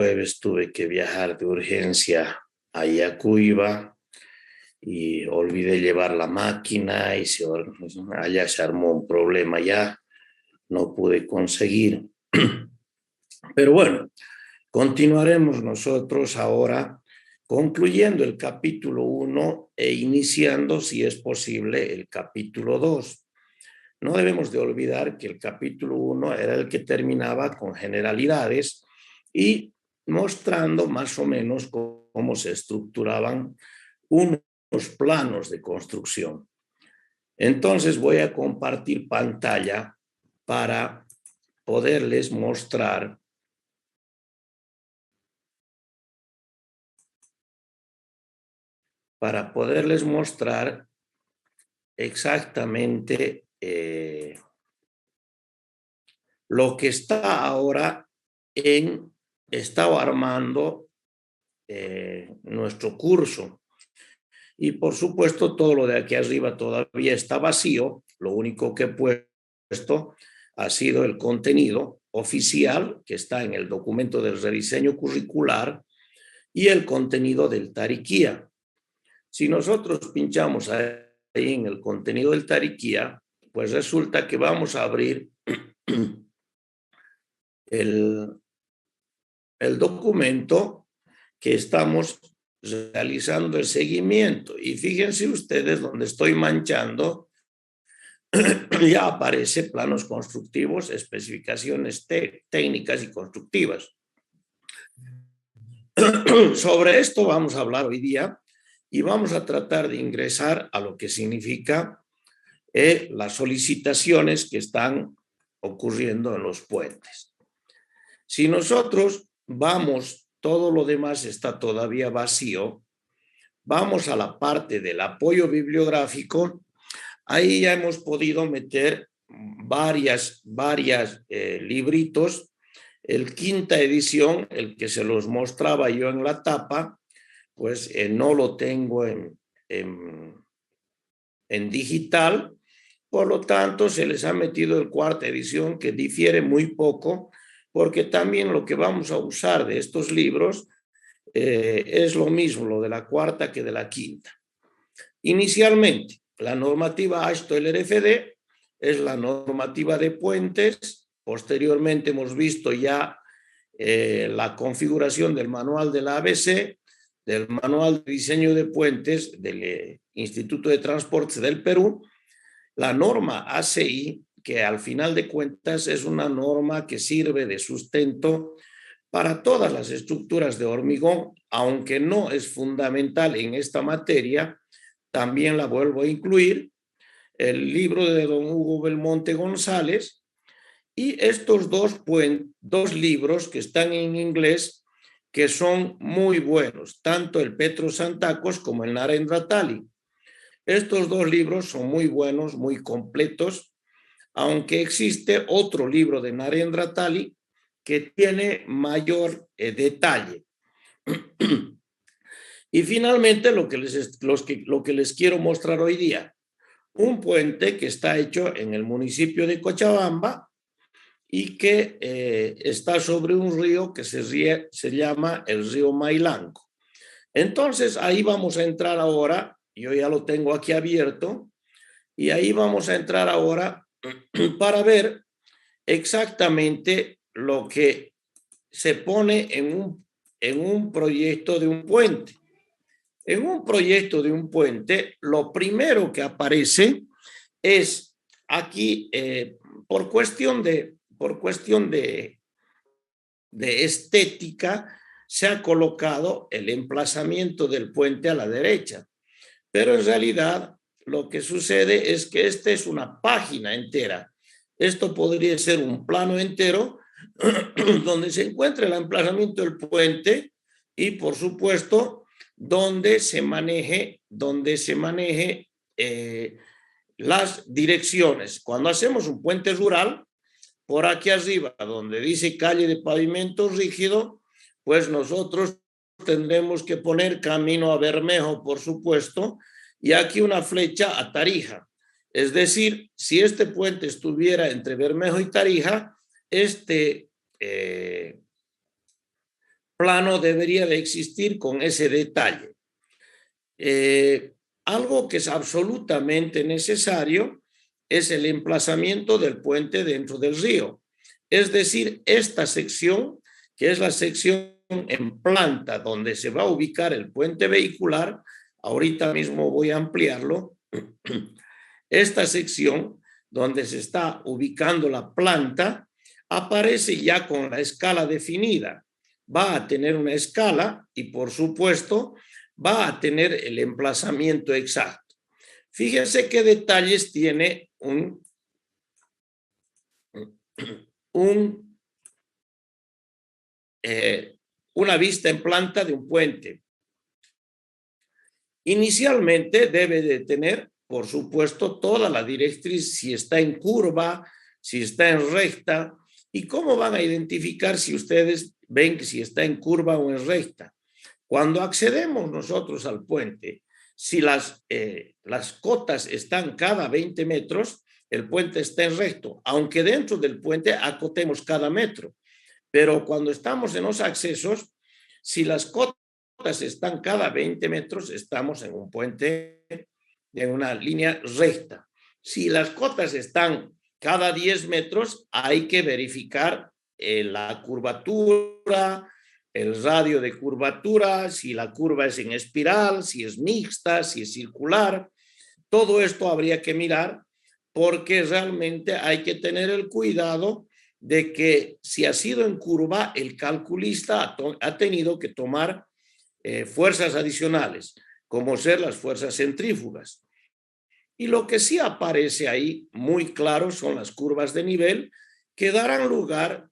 jueves tuve que viajar de urgencia a Yacuiba y olvidé llevar la máquina y allá se armó un problema, ya no pude conseguir. Pero bueno, continuaremos nosotros ahora concluyendo el capítulo 1 e iniciando, si es posible, el capítulo 2. No debemos de olvidar que el capítulo 1 era el que terminaba con generalidades y mostrando más o menos cómo se estructuraban unos planos de construcción. Entonces voy a compartir pantalla para poderles mostrar exactamente lo que está ahora estaba armando nuestro curso. Y por supuesto, todo lo de aquí arriba todavía está vacío. Lo único que he puesto ha sido el contenido oficial que está en el documento del rediseño curricular y el contenido del Tariquía. Si nosotros pinchamos ahí en el contenido del Tariquía, pues resulta que vamos a abrir el documento que estamos realizando el seguimiento. Y fíjense ustedes donde estoy manchando, ya aparece planos constructivos, especificaciones técnicas y constructivas. Sobre esto vamos a hablar hoy día y vamos a tratar de ingresar a lo que significa las solicitaciones que están ocurriendo en los puentes. Si nosotros vamos, todo lo demás está todavía vacío, vamos a la parte del apoyo bibliográfico, ahí ya hemos podido meter varias libritos. El quinta edición, el que se los mostraba yo en la tapa, pues no lo tengo en digital, por lo tanto se les ha metido el cuarta edición que difiere muy poco, porque también lo que vamos a usar de estos libros es lo mismo, lo de la cuarta que de la quinta. Inicialmente, la normativa AASHTO-LRFD es la normativa de puentes. Posteriormente hemos visto ya la configuración del manual de la ABC, del manual de diseño de puentes del Instituto de Transportes del Perú, la norma ACI, que al final de cuentas es una norma que sirve de sustento para todas las estructuras de hormigón, aunque no es fundamental en esta materia, también la vuelvo a incluir, el libro de don Hugo Belmonte González y estos dos libros que están en inglés que son muy buenos, tanto el Petros Santacos como el Narendra Tali. Estos dos libros son muy buenos, muy completos, aunque existe otro libro de Narendra Tali que tiene mayor detalle. Y finalmente lo que les quiero mostrar hoy día, un puente que está hecho en el municipio de Cochabamba y que está sobre un río que se llama el río Mailanco. Entonces ahí vamos a entrar ahora, yo ya lo tengo aquí abierto, y ahí vamos a entrar ahora para ver exactamente lo que se pone en un proyecto de un puente. En un proyecto de un puente, lo primero que aparece es aquí, por cuestión de estética, se ha colocado el emplazamiento del puente a la derecha. Pero en realidad lo que sucede es que esta es una página entera. Esto podría ser un plano entero donde se encuentra el emplazamiento del puente y, por supuesto, donde se maneje las direcciones. Cuando hacemos un puente rural, por aquí arriba, donde dice calle de pavimento rígido, pues nosotros tendremos que poner camino a Bermejo, por supuesto, y aquí una flecha a Tarija. Es decir, si este puente estuviera entre Bermejo y Tarija, este plano debería de existir con ese detalle. Algo que es absolutamente necesario es el emplazamiento del puente dentro del río. Es decir, esta sección, que es la sección en planta donde se va a ubicar el puente vehicular, ahorita mismo voy a ampliarlo. Esta sección donde se está ubicando la planta aparece ya con la escala definida. Va a tener una escala y, por supuesto, va a tener el emplazamiento exacto. Fíjense qué detalles tiene una vista en planta de un puente. Inicialmente debe de tener, por supuesto, toda la directriz, si está en curva, si está en recta. ¿Y cómo van a identificar si ustedes ven que si está en curva o en recta? Cuando accedemos nosotros al puente, si las cotas están cada 20 metros, el puente está en recto, aunque dentro del puente acotemos cada metro. Pero cuando estamos en los accesos, si las cotas están cada 20 metros, estamos en un puente, en una línea recta. Si las cotas están cada 10 metros, hay que verificar la curvatura, el radio de curvatura, si la curva es en espiral, si es mixta, si es circular. Todo esto habría que mirar porque realmente hay que tener el cuidado de que si ha sido en curva, el calculista ha tenido que tomar fuerzas adicionales, como ser las fuerzas centrífugas. Y lo que sí aparece ahí muy claro son las curvas de nivel que darán lugar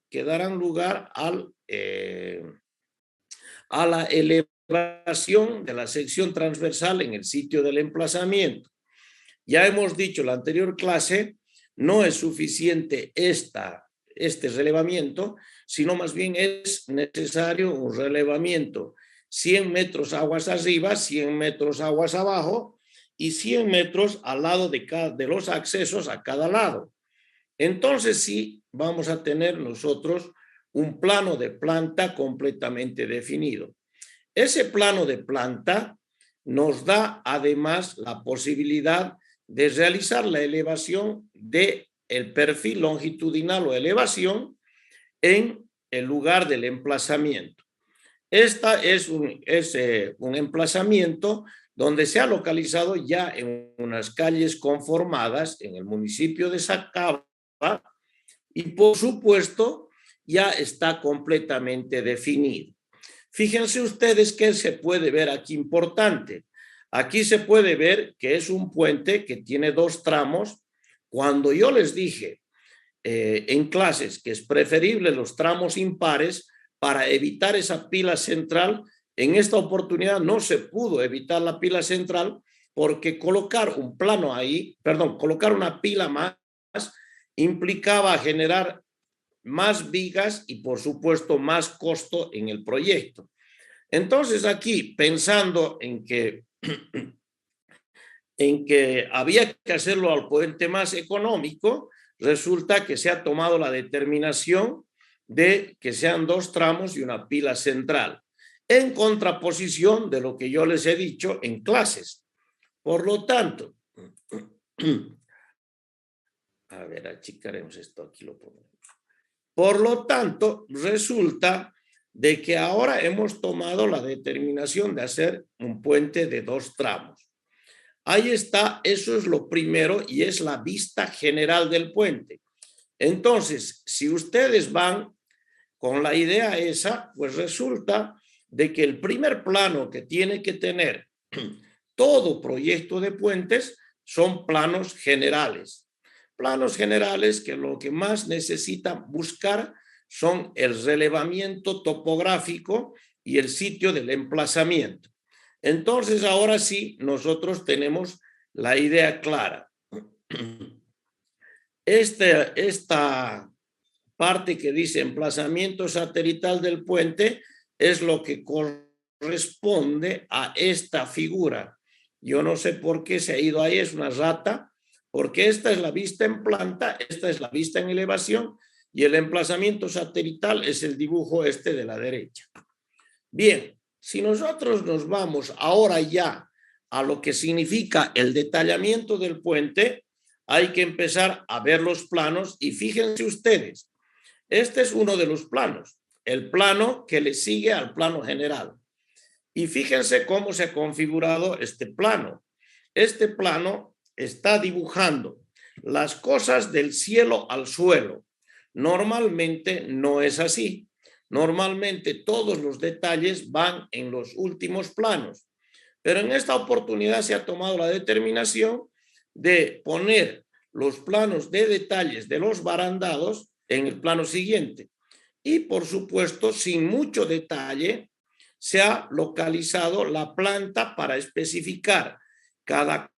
a la elevación de la sección transversal en el sitio del emplazamiento. Ya hemos dicho en la anterior clase, no es suficiente este relevamiento, sino más bien es necesario un relevamiento 100 metros aguas arriba, 100 metros aguas abajo y 100 metros al lado de los accesos a cada lado. Entonces sí vamos a tener nosotros un plano de planta completamente definido. Ese plano de planta nos da además la posibilidad de realizar la elevación del perfil longitudinal o elevación en el lugar del emplazamiento. Esta es un emplazamiento donde se ha localizado ya en unas calles conformadas en el municipio de Sacaba y por supuesto ya está completamente definido. Fíjense ustedes que se puede ver aquí importante. Aquí se puede ver que es un puente que tiene dos tramos. Cuando yo les dije en clases que es preferible los tramos impares para evitar esa pila central, en esta oportunidad no se pudo evitar la pila central porque colocar colocar una pila más implicaba generar más vigas y por supuesto más costo en el proyecto. Entonces aquí, pensando en que había que hacerlo al puente más económico, resulta que se ha tomado la determinación de que sean dos tramos y una pila central, en contraposición de lo que yo les he dicho en clases. Por lo tanto, a ver, achicaremos esto, aquí lo ponemos. Por lo tanto, resulta de que ahora hemos tomado la determinación de hacer un puente de dos tramos. Ahí está, eso es lo primero y es la vista general del puente. Entonces, si ustedes van con la idea esa, pues resulta de que el primer plano que tiene que tener todo proyecto de puentes son planos generales. Planos generales que lo que más necesitan buscar son el relevamiento topográfico y el sitio del emplazamiento. Entonces, ahora sí, nosotros tenemos la idea clara. Esta parte que dice emplazamiento satelital del puente es lo que corresponde a esta figura. Yo no sé por qué se ha ido ahí, es una rata, porque esta es la vista en planta, esta es la vista en elevación y el emplazamiento satelital es el dibujo este de la derecha. Bien, si nosotros nos vamos ahora ya a lo que significa el detallamiento del puente, hay que empezar a ver los planos y fíjense ustedes, este es uno de los planos, el plano que le sigue al plano general. Y fíjense cómo se ha configurado este plano. Este plano está dibujando las cosas del cielo al suelo. Normalmente no es así. Normalmente todos los detalles van en los últimos planos. Pero en esta oportunidad se ha tomado la determinación de poner los planos de detalles de los barandados en el plano siguiente. Y por supuesto, sin mucho detalle, se ha localizado la planta para especificar cada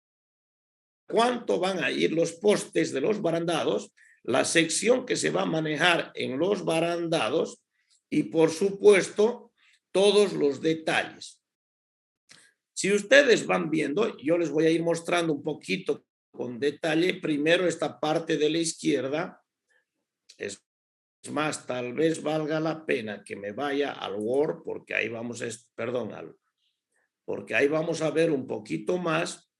cuánto van a ir los postes de los barandados, la sección que se va a manejar en los barandados y, por supuesto, todos los detalles. Si ustedes van viendo, yo les voy a ir mostrando un poquito con detalle. Primero esta parte de la izquierda. Es más, tal vez valga la pena que me vaya al Word porque ahí vamos a, porque ahí vamos a ver un poquito más.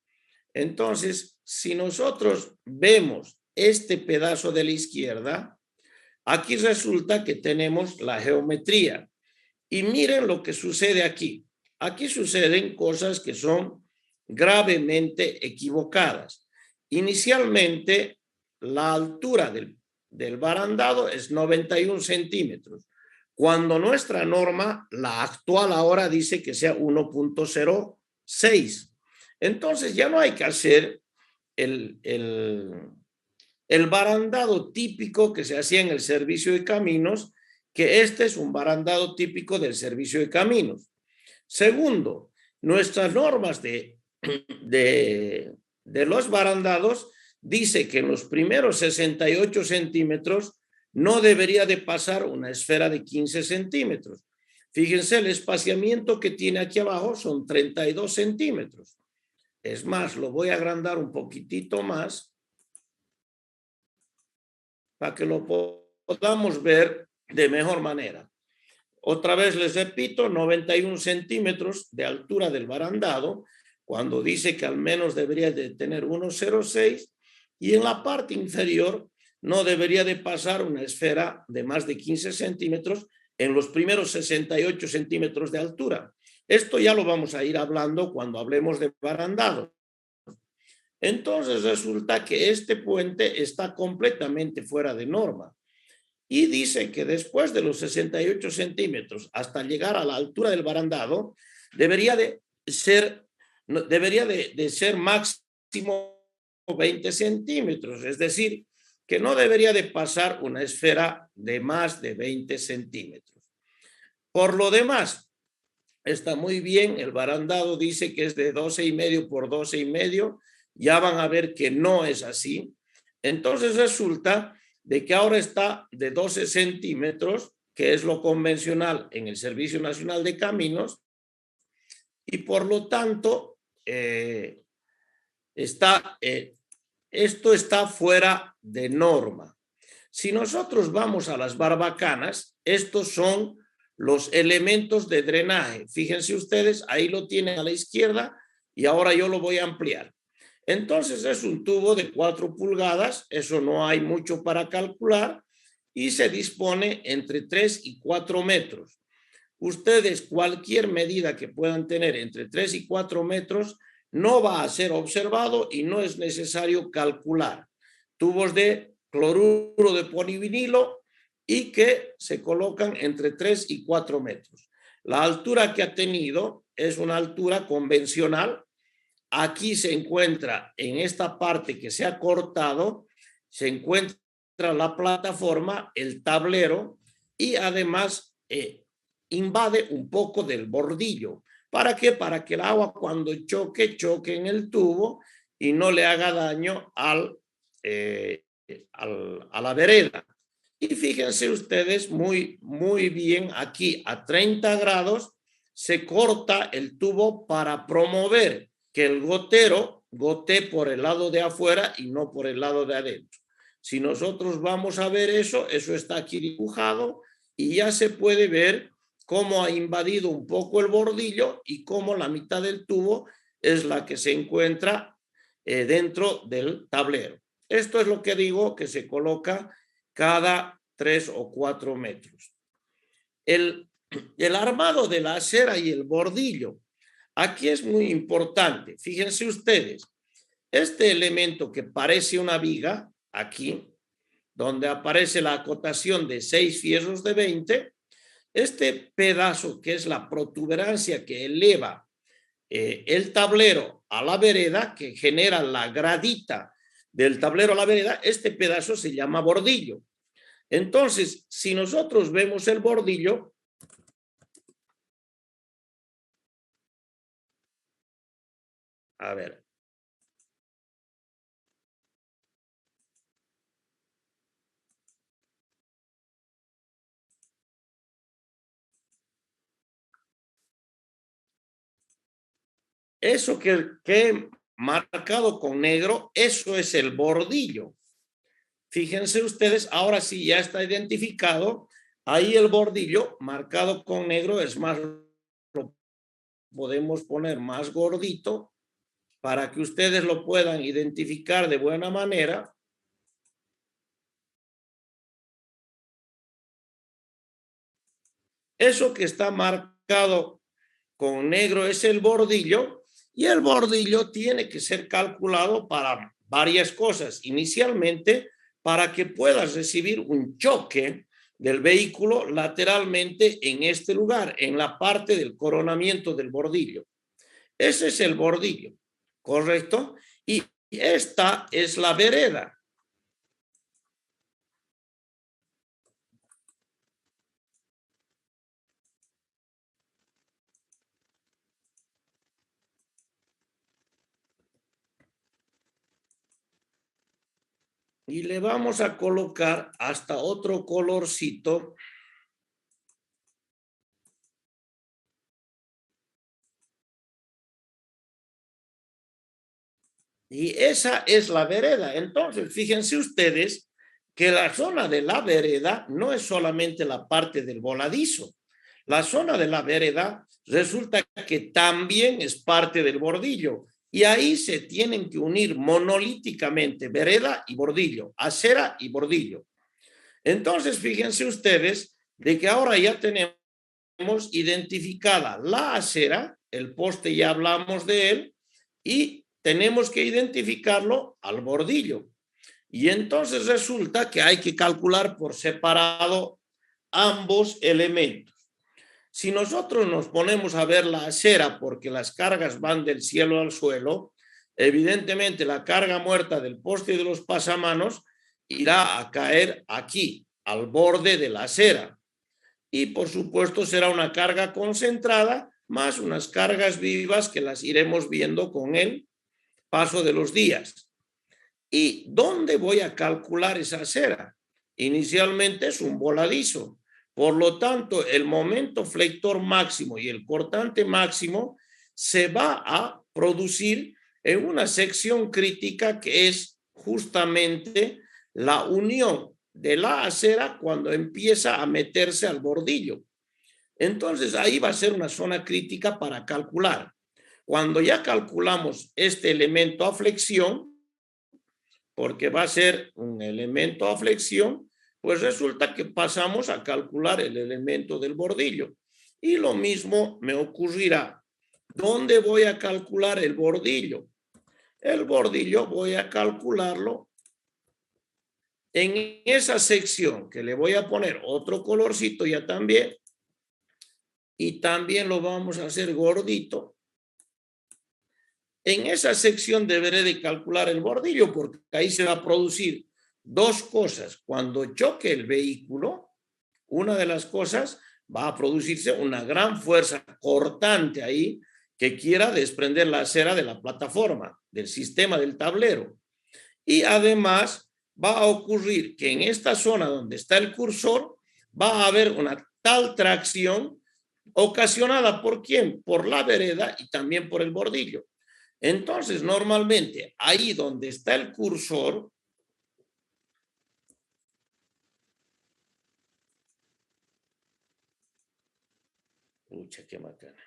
Entonces, si nosotros vemos este pedazo de la izquierda, aquí resulta que tenemos la geometría. Y miren lo que sucede aquí. Aquí suceden cosas que son gravemente equivocadas. Inicialmente, la altura del barandado es 91 centímetros, cuando nuestra norma, la actual ahora, dice que sea 1.06. Entonces ya no hay que hacer el barandado típico que se hacía en el servicio de caminos, que este es un barandado típico del servicio de caminos. Segundo, nuestras normas de los barandados dice que en los primeros 68 centímetros no debería de pasar una esfera de 15 centímetros. Fíjense, el espaciamiento que tiene aquí abajo son 32 centímetros. Es más, lo voy a agrandar un poquitito más para que lo podamos ver de mejor manera. Otra vez les repito, 91 centímetros de altura del barandado, cuando dice que al menos debería de tener 1,06, y en la parte inferior no debería de pasar una esfera de más de 15 centímetros en los primeros 68 centímetros de altura. Esto ya lo vamos a ir hablando cuando hablemos de barandado. Entonces resulta que este puente está completamente fuera de norma. Y dice que después de los 68 centímetros hasta llegar a la altura del barandado, debería de ser máximo 20 centímetros, es decir, que no debería de pasar una esfera de más de 20 centímetros. Por lo demás, está muy bien, el barandado dice que es de 12,5 por 12,5, ya van a ver que no es así. Entonces resulta de que ahora está de 12 centímetros, que es lo convencional en el Servicio Nacional de Caminos, y por lo tanto esto está fuera de norma. Si nosotros vamos a las barbacanas, estos son los elementos de drenaje. Fíjense ustedes, ahí lo tienen a la izquierda y ahora yo lo voy a ampliar. Entonces es un tubo de 4 pulgadas, eso no hay mucho para calcular, y se dispone entre 3 y 4 metros. Ustedes cualquier medida que puedan tener entre 3 y 4 metros no va a ser observado y no es necesario calcular. Tubos de cloruro de polivinilo y que se colocan entre 3 y 4 metros. La altura que ha tenido es una altura convencional. Aquí se encuentra, en esta parte que se ha cortado, se encuentra la plataforma, el tablero, y además invade un poco del bordillo. ¿Para qué? Para que el agua cuando choque en el tubo y no le haga daño a la vereda. Y fíjense ustedes muy bien, aquí a 30 grados se corta el tubo para promover que el gotero gotee por el lado de afuera y no por el lado de adentro. Si nosotros vamos a ver eso está aquí dibujado y ya se puede ver cómo ha invadido un poco el bordillo y cómo la mitad del tubo es la que se encuentra dentro del tablero. Esto es lo que digo que se coloca cada 3 o 4 metros. El armado de la acera y el bordillo. Aquí es muy importante. Fíjense ustedes, este elemento que parece una viga, aquí, donde aparece la acotación de 6 fierros de 20, este pedazo que es la protuberancia que eleva el tablero a la vereda, que genera la gradita del tablero a la vereda, este pedazo se llama bordillo. Entonces, si nosotros vemos el bordillo, a ver, eso que he marcado con negro, eso es el bordillo. Fíjense ustedes, ahora sí ya está identificado. Ahí el bordillo marcado con negro es más, lo podemos poner más gordito para que ustedes lo puedan identificar de buena manera. Eso que está marcado con negro es el bordillo y el bordillo tiene que ser calculado para varias cosas. Inicialmente, para que puedas recibir un choque del vehículo lateralmente en este lugar, en la parte del coronamiento del bordillo. Ese es el bordillo, ¿correcto? Y esta es la vereda. Y le vamos a colocar hasta otro colorcito. Y esa es la vereda. Entonces, fíjense ustedes que la zona de la vereda no es solamente la parte del voladizo. La zona de la vereda resulta que también es parte del bordillo. Y ahí se tienen que unir monolíticamente vereda y bordillo, acera y bordillo. Entonces, fíjense ustedes de que ahora ya tenemos identificada la acera, el poste ya hablamos de él, y tenemos que identificarlo al bordillo. Y entonces resulta que hay que calcular por separado ambos elementos. Si nosotros nos ponemos a ver la acera porque las cargas van del cielo al suelo, evidentemente la carga muerta del poste y de los pasamanos irá a caer aquí, al borde de la acera. Y por supuesto será una carga concentrada más unas cargas vivas que las iremos viendo con el paso de los días. ¿Y dónde voy a calcular esa acera? Inicialmente es un voladizo. Por lo tanto, el momento flector máximo y el cortante máximo se va a producir en una sección crítica que es justamente la unión de la acera cuando empieza a meterse al bordillo. Entonces ahí va a ser una zona crítica para calcular. Cuando ya calculamos este elemento a flexión, porque va a ser un elemento a flexión, pues resulta que pasamos a calcular el elemento del bordillo. Y lo mismo me ocurrirá. ¿Dónde voy a calcular el bordillo? El bordillo voy a calcularlo en esa sección que le voy a poner otro colorcito ya también. Y también lo vamos a hacer gordito. En esa sección deberé de calcular el bordillo porque ahí se va a producir dos cosas. Cuando choque el vehículo, una de las cosas va a producirse una gran fuerza cortante ahí que quiera desprender la acera de la plataforma, del sistema del tablero. Y además va a ocurrir que en esta zona donde está el cursor va a haber una tal tracción ocasionada por quién? Por la vereda y también por el bordillo. Entonces, normalmente, ahí donde está el cursor, Pucha, qué bacana.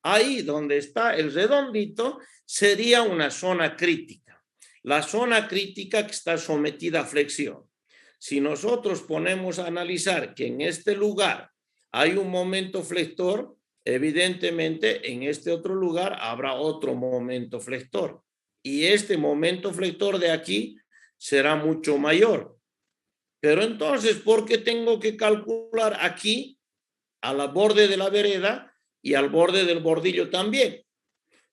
Ahí donde está el redondito sería una zona crítica. La zona crítica que está sometida a flexión. Si nosotros ponemos a analizar que en este lugar hay un momento flector, evidentemente en este otro lugar habrá otro momento flector. Y este momento flector de aquí será mucho mayor. Pero entonces, ¿por qué tengo que calcular aquí, a la borde de la vereda y al borde del bordillo también?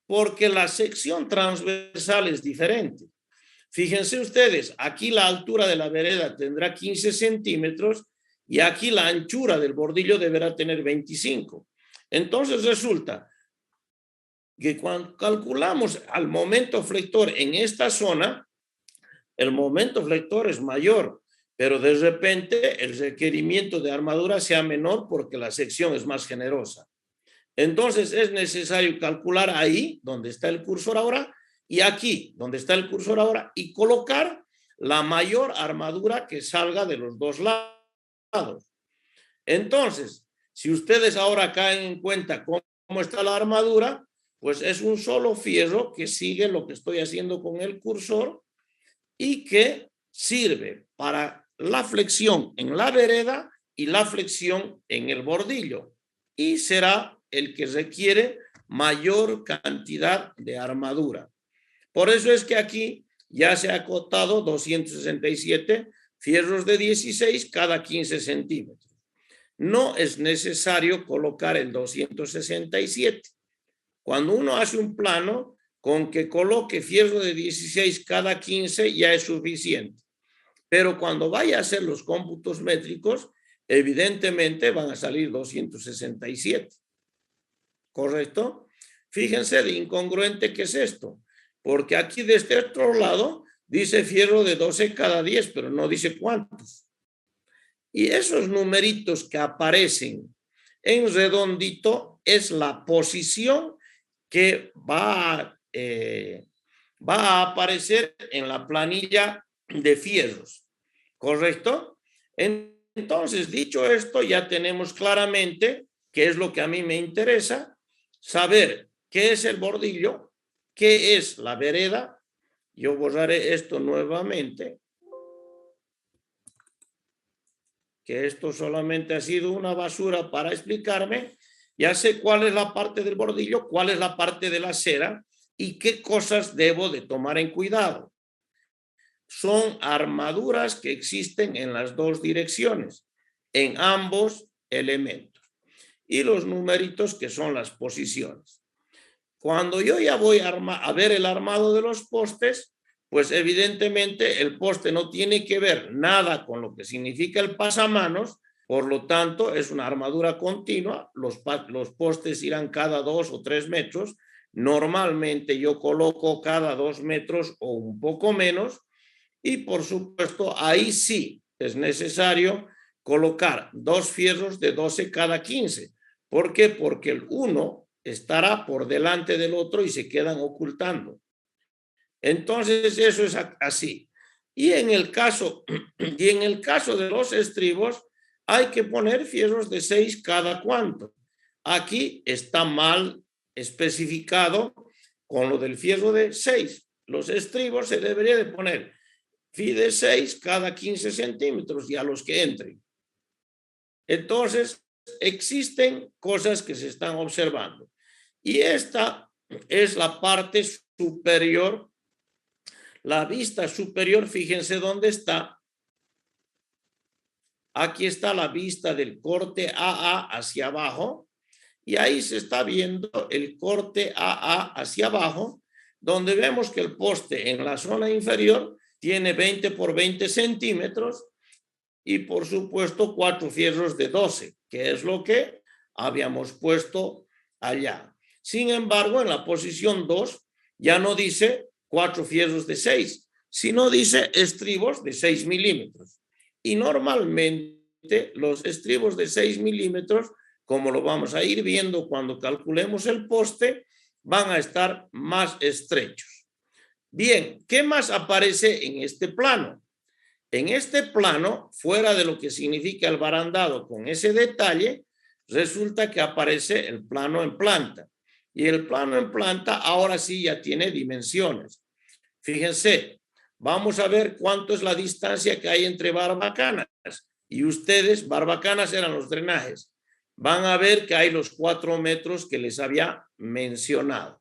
Porque la sección transversal es diferente. Fíjense ustedes, aquí la altura de la vereda tendrá 15 centímetros y aquí la anchura del bordillo deberá tener 25. Entonces resulta que cuando calculamos al momento flector en esta zona, el momento flector es mayor, pero de repente el requerimiento de armadura sea menor porque la sección es más generosa. Entonces es necesario calcular ahí, donde está el cursor ahora, y aquí, donde está el cursor ahora, y colocar la mayor armadura que salga de los dos lados. Entonces, si ustedes ahora caen en cuenta cómo está la armadura, pues es un solo fierro que sigue lo que estoy haciendo con el cursor y que sirve para la flexión en la vereda y la flexión en el bordillo. Y será el que requiere mayor cantidad de armadura. Por eso es que aquí ya se ha acotado 267 fierros de 16 cada 15 centímetros. No es necesario colocar el 267. Cuando uno hace un plano, con que coloque fierro de 16 cada 15 ya es suficiente. Pero cuando vaya a hacer los cómputos métricos, evidentemente van a salir 267. ¿Correcto? Fíjense de incongruente que es esto, porque aquí de este otro lado dice fierro de 12 cada 10, pero no dice cuántos. Y esos numeritos que aparecen en redondito es la posición que va a aparecer en la planilla de fierros, ¿correcto? Entonces, dicho esto, ya tenemos claramente qué es lo que a mí me interesa, saber qué es el bordillo, qué es la vereda. Yo borraré esto nuevamente, que esto solamente ha sido una basura para explicarme. Ya sé cuál es la parte del bordillo, cuál es la parte de la acera y qué cosas debo de tomar en cuidado. Son armaduras que existen en las dos direcciones, en ambos elementos. Y los numeritos que son las posiciones. Cuando yo ya voy a ver el armado de los postes, pues evidentemente el poste no tiene que ver nada con lo que significa el pasamanos, por lo tanto es una armadura continua, los postes irán cada 2 o 3 metros, normalmente yo coloco cada 2 metros o un poco menos, y por supuesto ahí sí es necesario colocar 2 fierros de 12 cada 15. ¿Por qué? Porque el uno estará por delante del otro y se quedan ocultando. Entonces eso es así. Y en el caso de los estribos hay que poner fierros de 6 cada cuánto. Aquí está mal especificado con lo del fierro de 6. Los estribos se debería de poner de 6 cada 15 centímetros y a los que entren. Entonces, existen cosas que se están observando. Y esta es la parte superior, la vista superior, fíjense dónde está. Aquí está la vista del corte AA hacia abajo y ahí se está viendo el corte AA hacia abajo, donde vemos que el poste en la zona inferior tiene 20 por 20 centímetros y por supuesto 4 fierros de 12, que es lo que habíamos puesto allá. Sin embargo, en la posición 2 ya no dice 4 fierros de 6, sino dice estribos de 6 milímetros. Y normalmente los estribos de 6 milímetros, como lo vamos a ir viendo cuando calculemos el poste, van a estar más estrechos. Bien, ¿qué más aparece en este plano? En este plano, fuera de lo que significa el barandado con ese detalle, resulta que aparece el plano en planta. Y el plano en planta ahora sí ya tiene dimensiones. Fíjense, vamos a ver cuánto es la distancia que hay entre barbacanas. Y ustedes, barbacanas eran los drenajes, van a ver que hay los 4 metros que les había mencionado.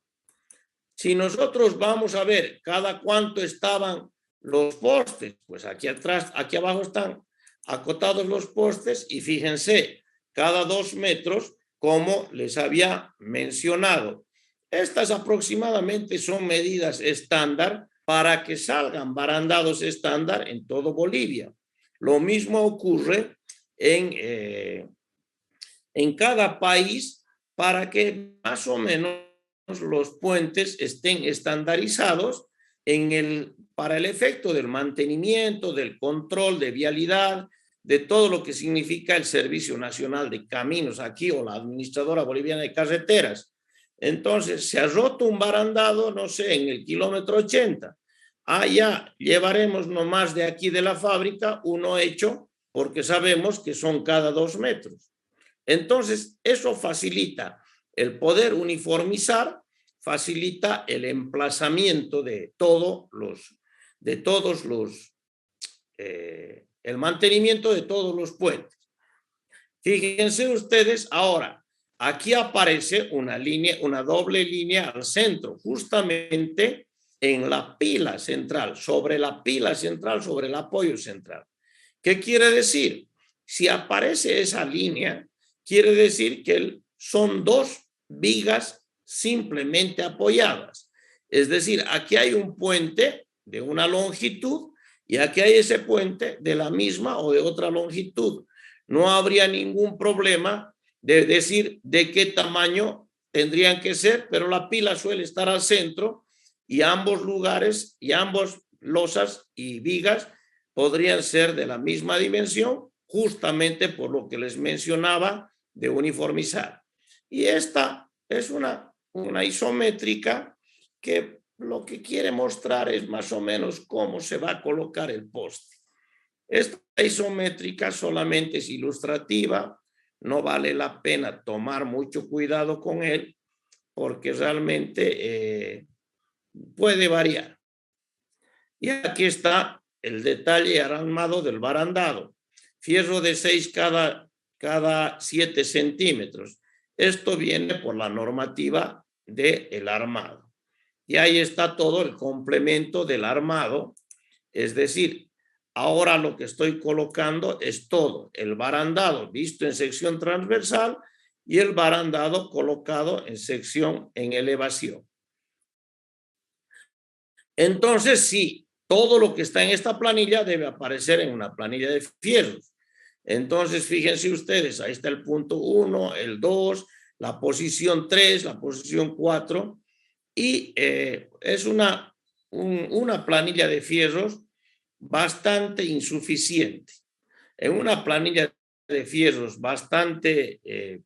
Si nosotros vamos a ver cada cuánto estaban los postes, pues aquí atrás, aquí abajo están acotados los postes y fíjense, cada 2 metros, como les había mencionado. Estas aproximadamente son medidas estándar para que salgan barandados estándar en todo Bolivia. Lo mismo ocurre en cada país para que más o menos los puentes estén estandarizados para el efecto del mantenimiento, del control de vialidad, de todo lo que significa el Servicio Nacional de Caminos aquí o la Administradora Boliviana de Carreteras. Entonces, se ha roto un barandado, no sé, en el kilómetro 80. Ya llevaremos nomás de aquí de la fábrica uno hecho porque sabemos que son cada 2 metros. Entonces, eso facilita el poder uniformizar, facilita el emplazamiento de todos los, el mantenimiento de todos los puentes. Fíjense ustedes ahora, aquí aparece una línea, una doble línea al centro, justamente en la pila central, sobre la pila central, sobre el apoyo central. ¿Qué quiere decir? Si aparece esa línea, quiere decir que son 2 vigas simplemente apoyadas. Es decir, aquí hay un puente de una longitud y aquí hay ese puente de la misma o de otra longitud. No habría ningún problema de decir de qué tamaño tendrían que ser, pero la pila suele estar al centro y ambos lugares y ambos losas y vigas podrían ser de la misma dimensión, justamente por lo que les mencionaba de uniformizar. Y esta es una isométrica que lo que quiere mostrar es más o menos cómo se va a colocar el poste. Esta isométrica solamente es ilustrativa, no vale la pena tomar mucho cuidado con él porque realmente puede variar. Y aquí está el detalle armado del barandado. Fierro de 6 cada 7 centímetros. Esto viene por la normativa del armado. Y ahí está todo el complemento del armado. Es decir, ahora lo que estoy colocando es todo. El barandado visto en sección transversal y el barandado colocado en sección en elevación. Entonces, sí, todo lo que está en esta planilla debe aparecer en una planilla de fierros. Entonces, fíjense ustedes, ahí está el punto 1, el 2, la posición 3, la posición 4, y es una planilla de fierros bastante insuficiente. En una planilla de fierros bastante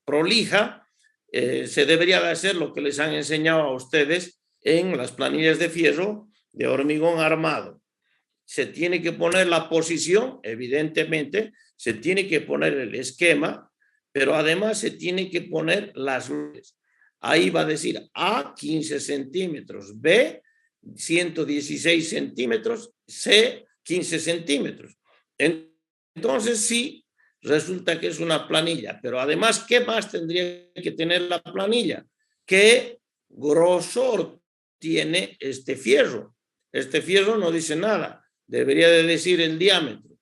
prolija, se debería de hacer lo que les han enseñado a ustedes en las planillas de fierro de hormigón armado. Se tiene que poner la posición, evidentemente, se tiene que poner el esquema, pero además se tiene que poner las luces. Ahí va a decir A, 15 centímetros, B, 116 centímetros, C, 15 centímetros. Entonces, sí, resulta que es una planilla, pero además, ¿qué más tendría que tener la planilla? ¿Qué grosor tiene este fierro? Este fierro no dice nada, debería de decir el diámetro.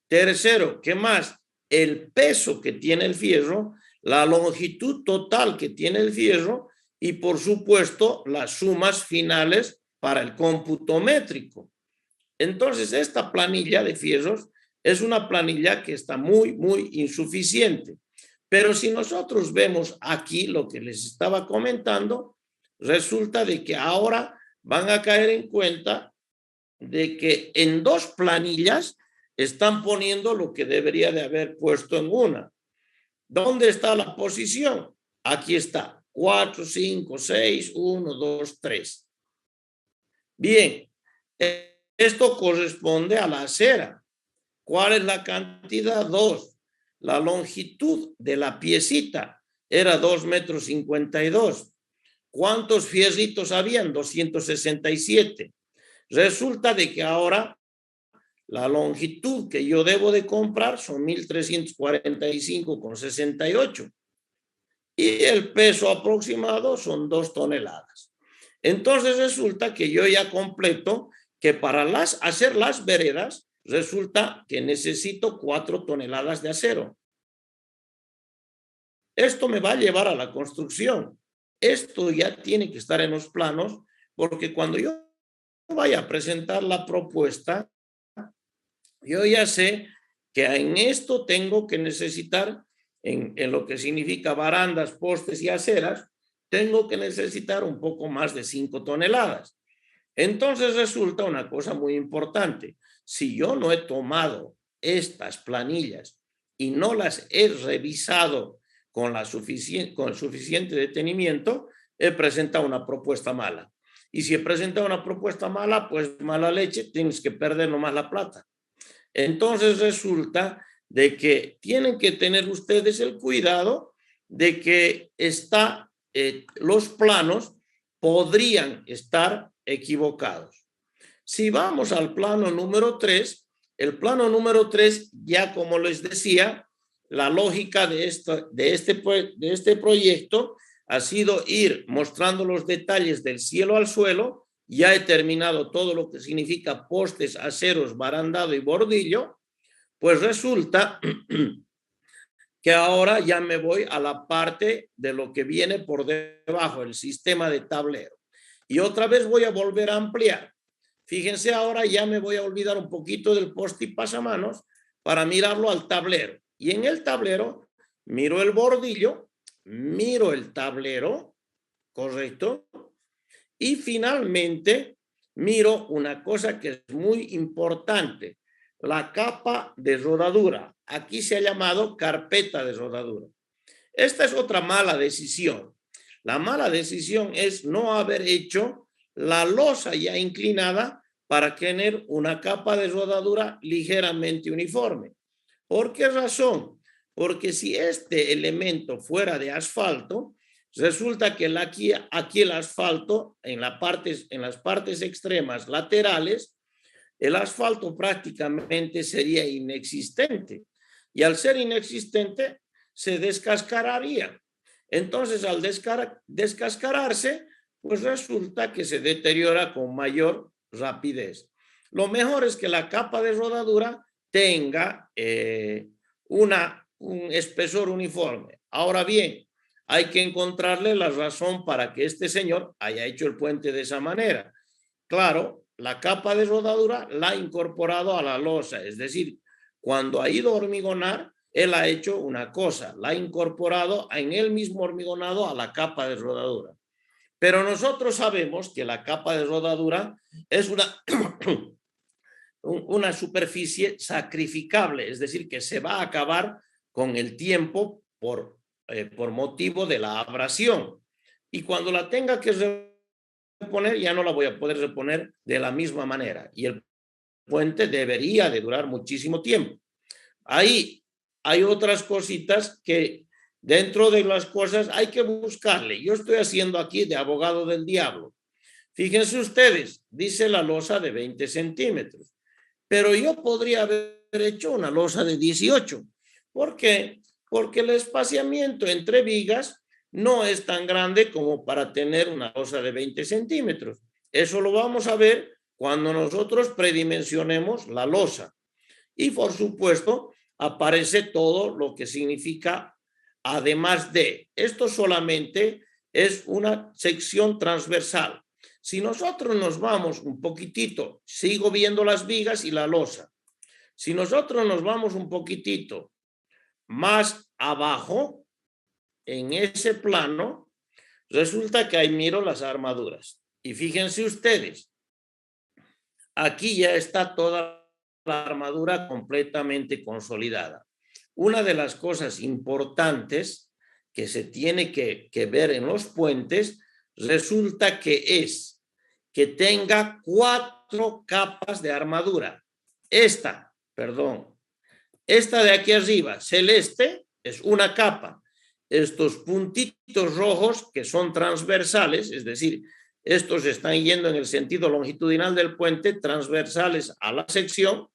Tercero, ¿qué más? El peso que tiene el fierro, la longitud total que tiene el fierro y, por supuesto, las sumas finales para el cómputo métrico. Entonces, esta planilla de fierros es una planilla que está muy, muy insuficiente. Pero si nosotros vemos aquí lo que les estaba comentando, resulta de que ahora van a caer en cuenta de que en 2 planillas están poniendo lo que debería de haber puesto en una. ¿Dónde está la posición? Aquí está, 4, 5, 6, 1, 2, 3. Bien, Esto corresponde a la acera. ¿Cuál es la cantidad? 2. La longitud de la piecita era 2,52 metros. ¿Cuántos fierritos habían? 267. Resulta de que ahora la longitud que yo debo de comprar son 1,345,68 y el peso aproximado son 2 toneladas. Entonces resulta que yo ya completo que para hacer las veredas resulta que necesito 4 toneladas de acero. Esto me va a llevar a la construcción. Esto ya tiene que estar en los planos porque cuando yo vaya a presentar la propuesta, yo ya sé que en esto tengo que necesitar, en lo que significa barandas, postes y aceras, tengo que necesitar un poco más de 5 toneladas. Entonces resulta una cosa muy importante. Si yo no he tomado estas planillas y no las he revisado con suficiente detenimiento, he presentado una propuesta mala. Y si he presentado una propuesta mala, pues mala leche, tienes que perder nomás la plata. Entonces resulta de que tienen que tener ustedes el cuidado de que los planos podrían estar equivocados. Si vamos al plano número 3, el plano número 3, ya como les decía, la lógica de este proyecto ha sido ir mostrando los detalles del cielo al suelo. Ya he terminado todo lo que significa postes, aceros, barandado y bordillo. Pues resulta que ahora ya me voy a la parte de lo que viene por debajo, el sistema de tablero. Y otra vez voy a volver a ampliar. Fíjense, ahora ya me voy a olvidar un poquito del poste y pasamanos para mirarlo al tablero. Y en el tablero miro el bordillo, miro el tablero, ¿correcto? Y finalmente miro una cosa que es muy importante, la capa de rodadura. Aquí se ha llamado carpeta de rodadura. Esta es otra mala decisión. La mala decisión es no haber hecho la losa ya inclinada para tener una capa de rodadura ligeramente uniforme. ¿Por qué razón? Porque si este elemento fuera de asfalto, resulta que aquí el asfalto, en las partes extremas laterales, el asfalto prácticamente sería inexistente. Y al ser inexistente, se descascararía. Entonces, al descascararse, pues resulta que se deteriora con mayor rapidez. Lo mejor es que la capa de rodadura tenga un espesor uniforme. Ahora bien, hay que encontrarle la razón para que este señor haya hecho el puente de esa manera. Claro, la capa de rodadura la ha incorporado a la losa, es decir, cuando ha ido a hormigonar, él ha hecho una cosa, la ha incorporado en el mismo hormigonado a la capa de rodadura. Pero nosotros sabemos que la capa de rodadura es una superficie sacrificable, es decir, que se va a acabar con el tiempo por motivo de la abrasión. Y cuando la tenga que reponer, ya no la voy a poder reponer de la misma manera. Y el puente debería de durar muchísimo tiempo. Ahí hay otras cositas que dentro de las cosas hay que buscarle. Yo estoy haciendo aquí de abogado del diablo. Fíjense ustedes, dice la losa de 20 centímetros, pero yo podría haber hecho una losa de 18. ¿Por qué? Porque el espaciamiento entre vigas no es tan grande como para tener una losa de 20 centímetros. Eso lo vamos a ver cuando nosotros predimensionemos la losa. Y por supuesto, aparece todo lo que significa además de. Esto solamente es una sección transversal. Si nosotros nos vamos un poquitito, sigo viendo las vigas y la losa. Si nosotros nos vamos un poquitito más abajo, en ese plano, resulta que ahí miro las armaduras. Y fíjense ustedes, aquí ya está toda la armadura completamente consolidada. Una de las cosas importantes que se tiene que ver en los puentes resulta que es que tenga 4 capas de armadura. Esta de aquí arriba, celeste, es una capa. Estos puntitos rojos que son transversales, es decir, estos están yendo en el sentido longitudinal del puente, transversales a la sección,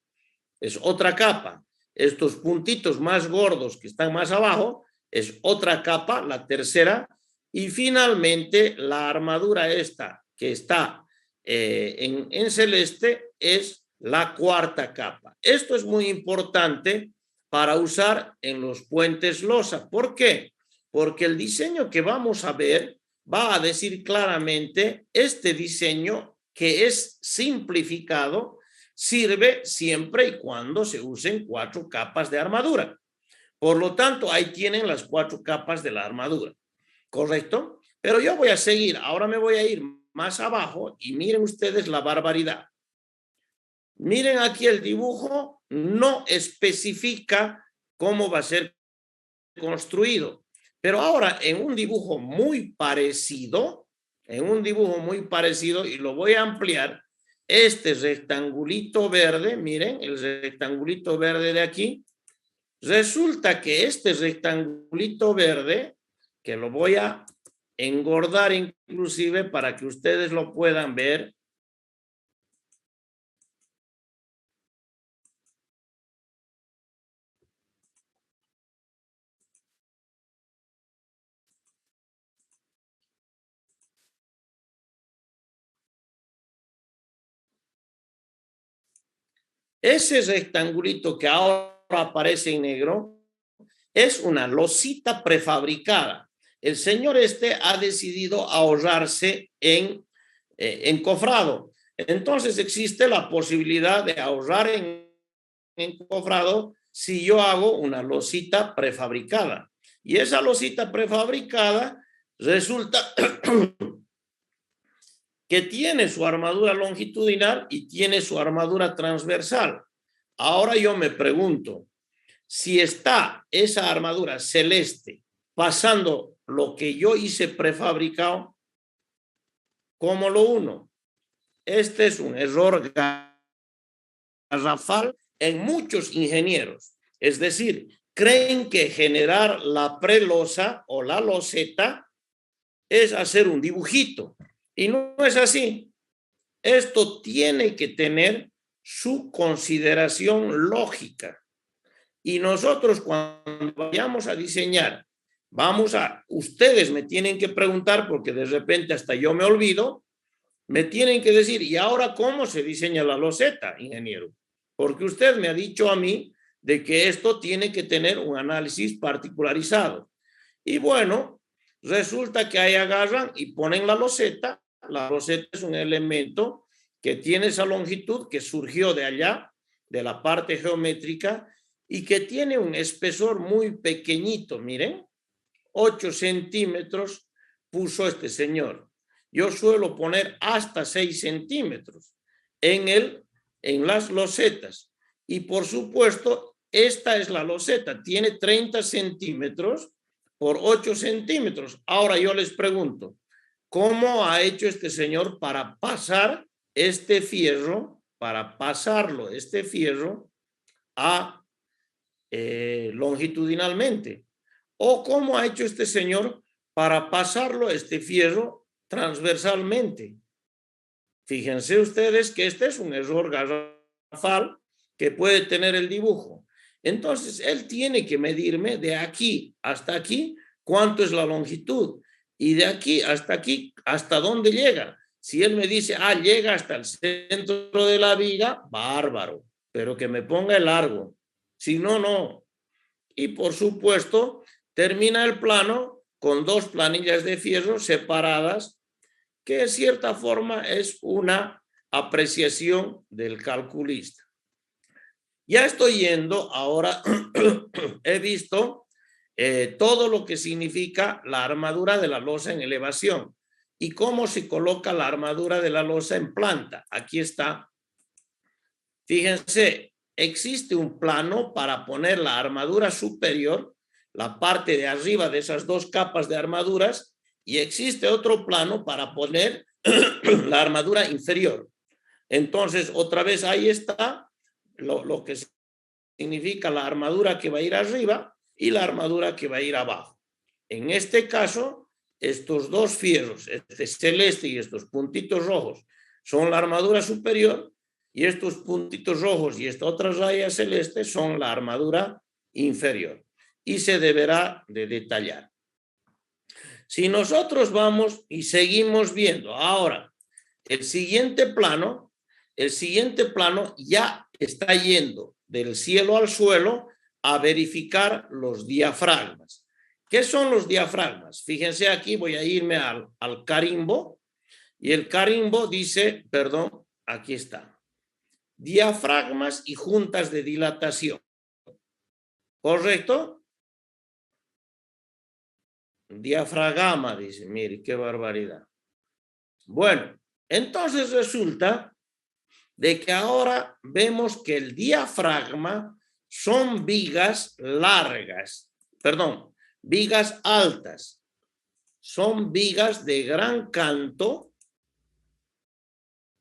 es otra capa. Estos puntitos más gordos que están más abajo, es otra capa, la tercera. Y finalmente, la armadura esta que está en celeste es la 4ª capa. Esto es muy importante para usar en los puentes losa. ¿Por qué? Porque el diseño que vamos a ver va a decir claramente este diseño que es simplificado sirve siempre y cuando se usen 4 capas de armadura. Por lo tanto, ahí tienen las 4 capas de la armadura. ¿Correcto? Pero yo voy a seguir. Ahora me voy a ir más abajo y miren ustedes la barbaridad. Miren aquí el dibujo, no especifica cómo va a ser construido. Pero ahora en un dibujo muy parecido, y lo voy a ampliar, este rectangulito verde, miren, el rectangulito verde de aquí, resulta que este rectangulito verde, que lo voy a engordar inclusive para que ustedes lo puedan ver, ese rectangulito que ahora aparece en negro es una losita prefabricada. El señor ha decidido ahorrarse en encofrado. Entonces existe la posibilidad de ahorrar en encofrado si yo hago una losita prefabricada. Y esa losita prefabricada resulta que tiene su armadura longitudinal y tiene su armadura transversal. Ahora yo me pregunto, si está esa armadura celeste pasando lo que yo hice prefabricado, ¿cómo lo uno? Este es un error garrafal en muchos ingenieros. Es decir, creen que generar la prelosa o la loseta es hacer un dibujito. Y no es así. Esto tiene que tener su consideración lógica. Y nosotros cuando vayamos a diseñar, ustedes me tienen que preguntar, porque de repente hasta yo me olvido, me tienen que decir, ¿y ahora cómo se diseña la loseta, ingeniero? Porque usted me ha dicho a mí de que esto tiene que tener un análisis particularizado. Y bueno, resulta que ahí agarran y ponen la loseta. La loseta es un elemento que tiene esa longitud que surgió de allá, de la parte geométrica, y que tiene un espesor muy pequeñito, miren, 8 centímetros puso este señor. Yo suelo poner hasta 6 centímetros en las losetas. Y por supuesto, esta es la loseta, tiene 30 centímetros por 8 centímetros. Ahora yo les pregunto, ¿cómo ha hecho este señor para pasar este fierro, este fierro a longitudinalmente? ¿O cómo ha hecho este señor para pasarlo este fierro transversalmente? Fíjense ustedes que este es un error garrafal que puede tener el dibujo. Entonces, él tiene que medirme de aquí hasta aquí cuánto es la longitud y de aquí, hasta dónde llega. Si él me dice, llega hasta el centro de la viga, bárbaro, pero que me ponga el largo. Si no, no. Y por supuesto, termina el plano con 2 planillas de fierro separadas, que de cierta forma es una apreciación del calculista. Ya estoy yendo, ahora he visto todo lo que significa la armadura de la losa en elevación y cómo se coloca la armadura de la losa en planta. Aquí está. Fíjense, existe un plano para poner la armadura superior, la parte de arriba de esas 2 capas de armaduras, y existe otro plano para poner la armadura inferior. Entonces, otra vez ahí está lo que significa la armadura que va a ir arriba y la armadura que va a ir abajo. En este caso, estos dos fierros, este celeste y estos puntitos rojos, son la armadura superior y estos puntitos rojos y esta otra raya celeste son la armadura inferior. Y se deberá de detallar. Si nosotros vamos y seguimos viendo ahora el siguiente plano ya está yendo del cielo al suelo a verificar los diafragmas. ¿Qué son los diafragmas? Fíjense aquí, voy a irme al carimbo y el carimbo dice, perdón, aquí está, diafragmas y juntas de dilatación. ¿Correcto? Diafragma, dice, mire, qué barbaridad. Bueno, entonces resulta de que ahora vemos que el diafragma son vigas largas, perdón, vigas altas, son vigas de gran canto.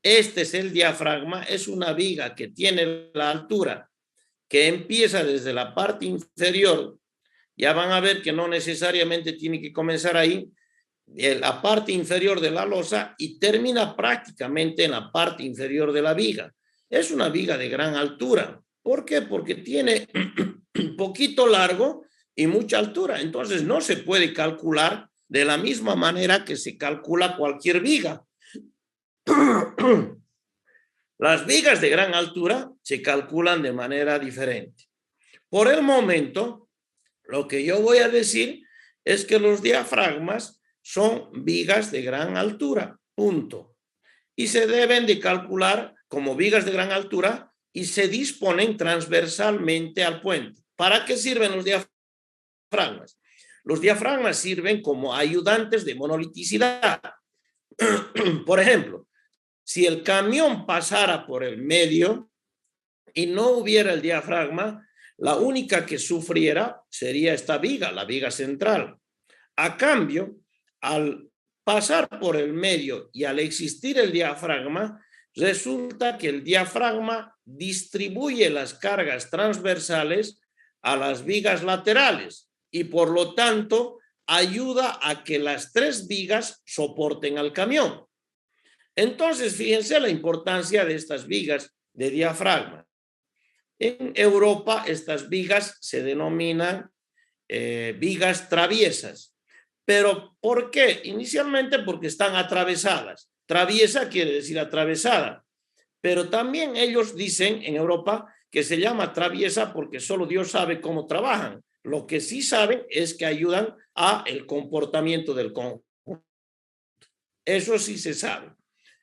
Este es el diafragma, es una viga que tiene la altura que empieza desde la parte inferior. Ya van a ver que no necesariamente tiene que comenzar ahí, en la parte inferior de la losa y termina prácticamente en la parte inferior de la viga. Es una viga de gran altura. ¿Por qué? Porque tiene un poquito largo y mucha altura. Entonces no se puede calcular de la misma manera que se calcula cualquier viga. Las vigas de gran altura se calculan de manera diferente. Por el momento, lo que yo voy a decir es que los diafragmas son vigas de gran altura, punto. Y se deben de calcular como vigas de gran altura y se disponen transversalmente al puente. ¿Para qué sirven los diafragmas? Los diafragmas sirven como ayudantes de monoliticidad. Por ejemplo, si el camión pasara por el medio y no hubiera el diafragma, la única que sufriera sería esta viga, la viga central. A cambio, al pasar por el medio y al existir el diafragma, resulta que el diafragma distribuye las cargas transversales a las vigas laterales y por lo tanto ayuda a que las tres vigas soporten al camión. Entonces, fíjense la importancia de estas vigas de diafragma. En Europa, estas vigas se denominan vigas traviesas. ¿Pero por qué? Inicialmente porque están atravesadas. Traviesa quiere decir atravesada. Pero también ellos dicen en Europa que se llama traviesa porque solo Dios sabe cómo trabajan. Lo que sí saben es que ayudan a el comportamiento del conjunto. Eso sí se sabe.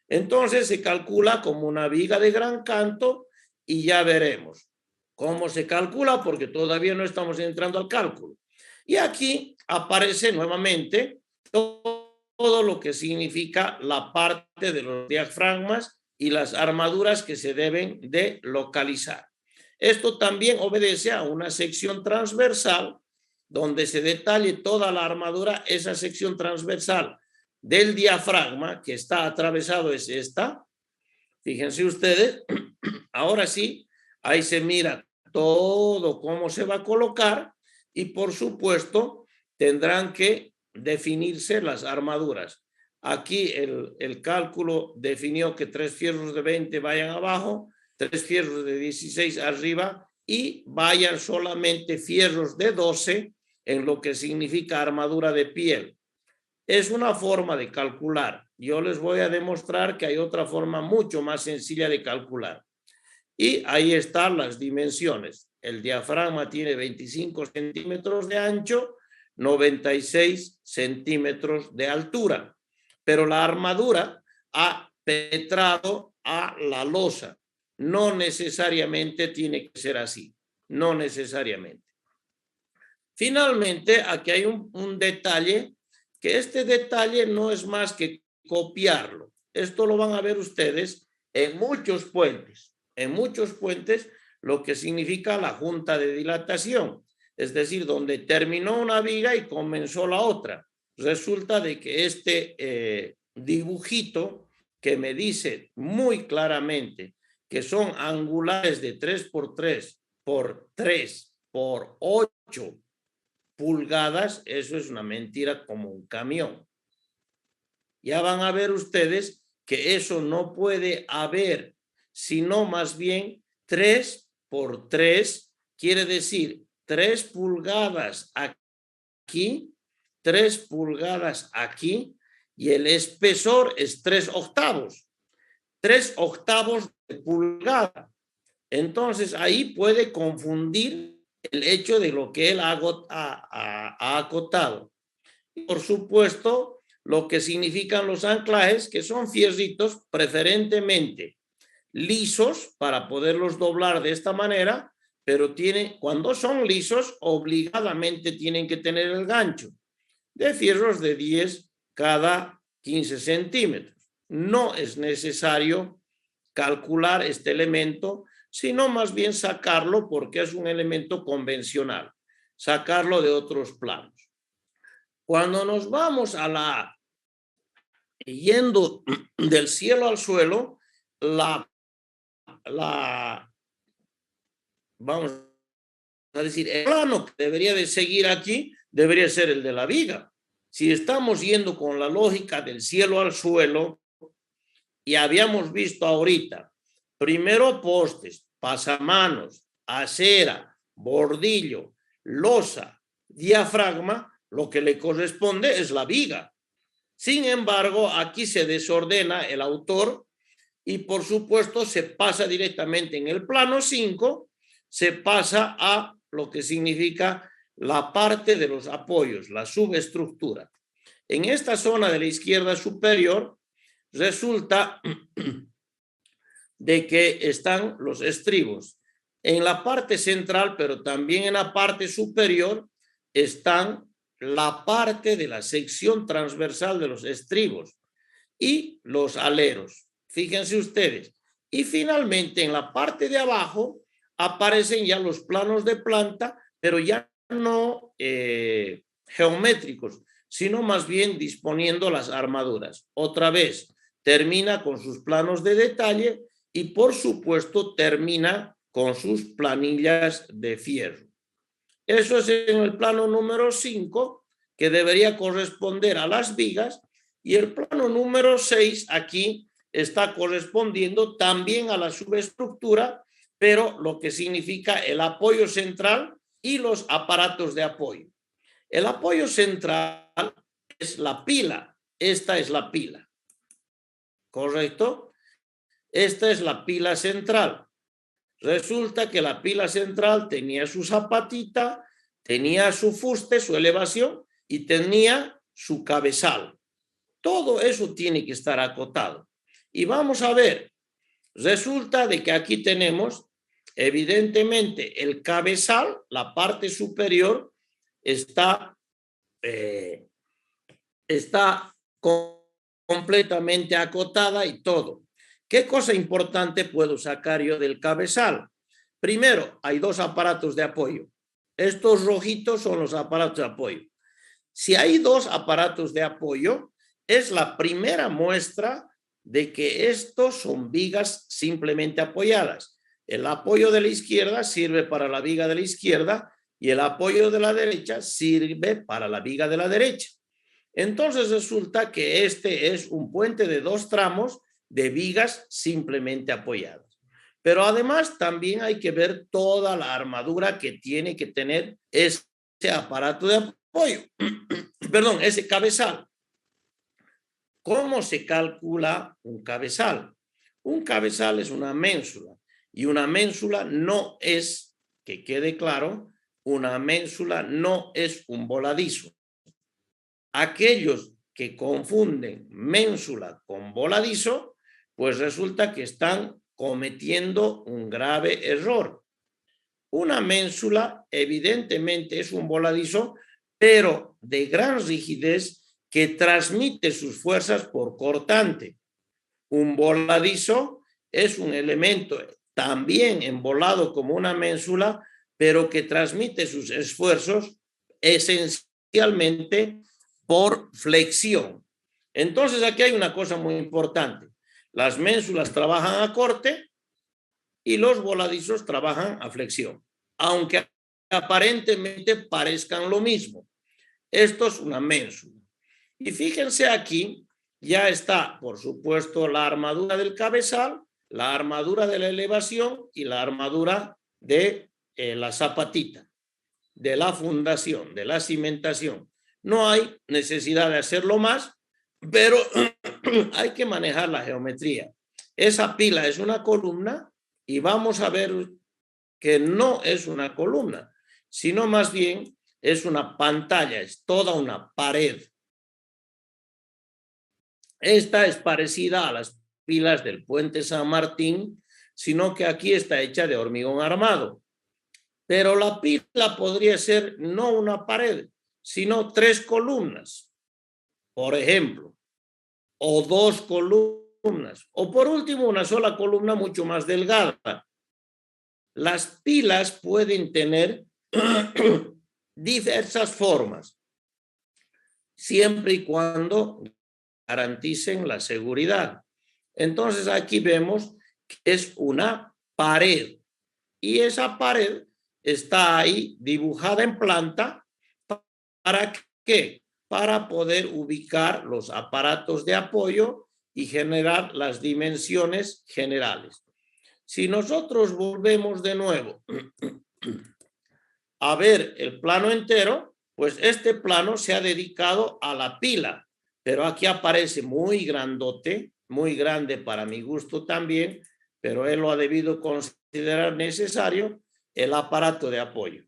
Entonces se calcula como una viga de gran canto y ya veremos cómo se calcula porque todavía no estamos entrando al cálculo. Y aquí aparece nuevamente todo lo que significa la parte de los diafragmas y las armaduras que se deben de localizar. Esto también obedece a una sección transversal donde se detalle toda la armadura. Esa sección transversal del diafragma que está atravesado es esta. Fíjense ustedes, ahora sí, ahí se mira todo cómo se va a colocar y por supuesto tendrán que definirse las armaduras. Aquí el cálculo definió que 3 fierros de 20 vayan abajo, 3 fierros de 16 arriba y vayan solamente fierros de 12 en lo que significa armadura de piel. Es una forma de calcular. Yo les voy a demostrar que hay otra forma mucho más sencilla de calcular. Y ahí están las dimensiones. El diafragma tiene 25 centímetros de ancho, 96 centímetros de altura. Pero la armadura ha penetrado a la losa. No necesariamente tiene que ser así. No necesariamente. Finalmente, aquí hay un detalle, que este detalle no es más que copiarlo. Esto lo van a ver ustedes en muchos puentes. En muchos puentes, lo que significa la junta de dilatación. Es decir, donde terminó una viga y comenzó la otra. Resulta de que dibujito que me dice muy claramente que son angulares de 3 por 3 por 3 por 8 pulgadas, eso es una mentira como un camión. Ya van a ver ustedes que eso no puede haber, sino más bien 3 por 3, quiere decir 3 pulgadas aquí, 3 pulgadas aquí, y el espesor es 3 octavos. 3 octavos de pulgada. Entonces ahí puede confundir el hecho de lo que él ha acotado. Y por supuesto, lo que significan los anclajes, que son fierritos preferentemente lisos para poderlos doblar de esta manera, pero cuando son lisos, obligadamente tienen que tener el gancho de fierros de 10 cada 15 centímetros. No es necesario calcular este elemento, sino más bien sacarlo porque es un elemento convencional, sacarlo de otros planos. Cuando nos vamos yendo del cielo al suelo, vamos a decir, el plano que debería de seguir aquí debería ser el de la viga. Si estamos yendo con la lógica del cielo al suelo, y habíamos visto ahorita, primero postes, pasamanos, acera, bordillo, losa, diafragma, lo que le corresponde es la viga. Sin embargo, aquí se desordena el autor y por supuesto se pasa directamente en el plano 5, se pasa a lo que significa la parte de los apoyos, la subestructura. En esta zona de la izquierda superior resulta de que están los estribos. En la parte central, pero también en la parte superior, están la parte de la sección transversal de los estribos y los aleros. Fíjense ustedes. Y finalmente, en la parte de abajo, aparecen ya los planos de planta, pero ya no geométricos, sino más bien disponiendo las armaduras. Otra vez, termina con sus planos de detalle y, por supuesto, termina con sus planillas de fierro. Eso es en el plano número 5, que debería corresponder a las vigas, y el plano número 6 aquí está correspondiendo también a la subestructura, pero lo que significa el apoyo central y los aparatos de apoyo. El apoyo central es la pila. Esta es la pila. ¿Correcto? Esta es la pila central. Resulta que la pila central tenía su zapatita, tenía su fuste, su elevación y tenía su cabezal. Todo eso tiene que estar acotado. Y vamos a ver, resulta de que aquí tenemos evidentemente el cabezal, la parte superior está completamente acotada y todo. ¿Qué cosa importante puedo sacar yo del cabezal? Primero, hay dos aparatos de apoyo. Estos rojitos son los aparatos de apoyo. Si hay dos aparatos de apoyo, es la primera muestra de que estos son vigas simplemente apoyadas. El apoyo de la izquierda sirve para la viga de la izquierda y el apoyo de la derecha sirve para la viga de la derecha. Entonces resulta que este es un puente de dos tramos de vigas simplemente apoyadas. Pero además también hay que ver toda la armadura que tiene que tener ese aparato de apoyo. Perdón, ese cabezal. ¿Cómo se calcula un cabezal? Un cabezal es una ménsula y una ménsula no es, que quede claro, una ménsula no es un voladizo. Aquellos que confunden ménsula con voladizo, pues resulta que están cometiendo un grave error. Una ménsula evidentemente es un voladizo, pero de gran rigidez que transmite sus fuerzas por cortante. Un voladizo es un elemento también embolado como una ménsula, pero que transmite sus esfuerzos esencialmente por flexión. Entonces aquí hay una cosa muy importante. Las ménsulas trabajan a corte y los voladizos trabajan a flexión, aunque aparentemente parezcan lo mismo. Esto es una ménsula. Y fíjense aquí, ya está, por supuesto, la armadura del cabezal, la armadura de la elevación y la armadura de la zapatita, de la fundación, de la cimentación. No hay necesidad de hacerlo más, pero hay que manejar la geometría. Esa pila es una columna y vamos a ver que no es una columna, sino más bien es una pantalla, es toda una pared. Esta es parecida a las pilas del puente San Martín, sino que aquí está hecha de hormigón armado. Pero la pila podría ser no una pared, sino 3 columnas, por ejemplo, o 2 columnas, o por último una sola columna mucho más delgada. Las pilas pueden tener diversas formas, siempre y cuando garanticen la seguridad. Entonces aquí vemos que es una pared y esa pared está ahí dibujada en planta. ¿Para qué? Para poder ubicar los aparatos de apoyo y generar las dimensiones generales. Si nosotros volvemos de nuevo a ver el plano entero, pues este plano se ha dedicado a la pila, pero aquí aparece muy grandote, muy grande para mi gusto también, pero él lo ha debido considerar necesario, el aparato de apoyo.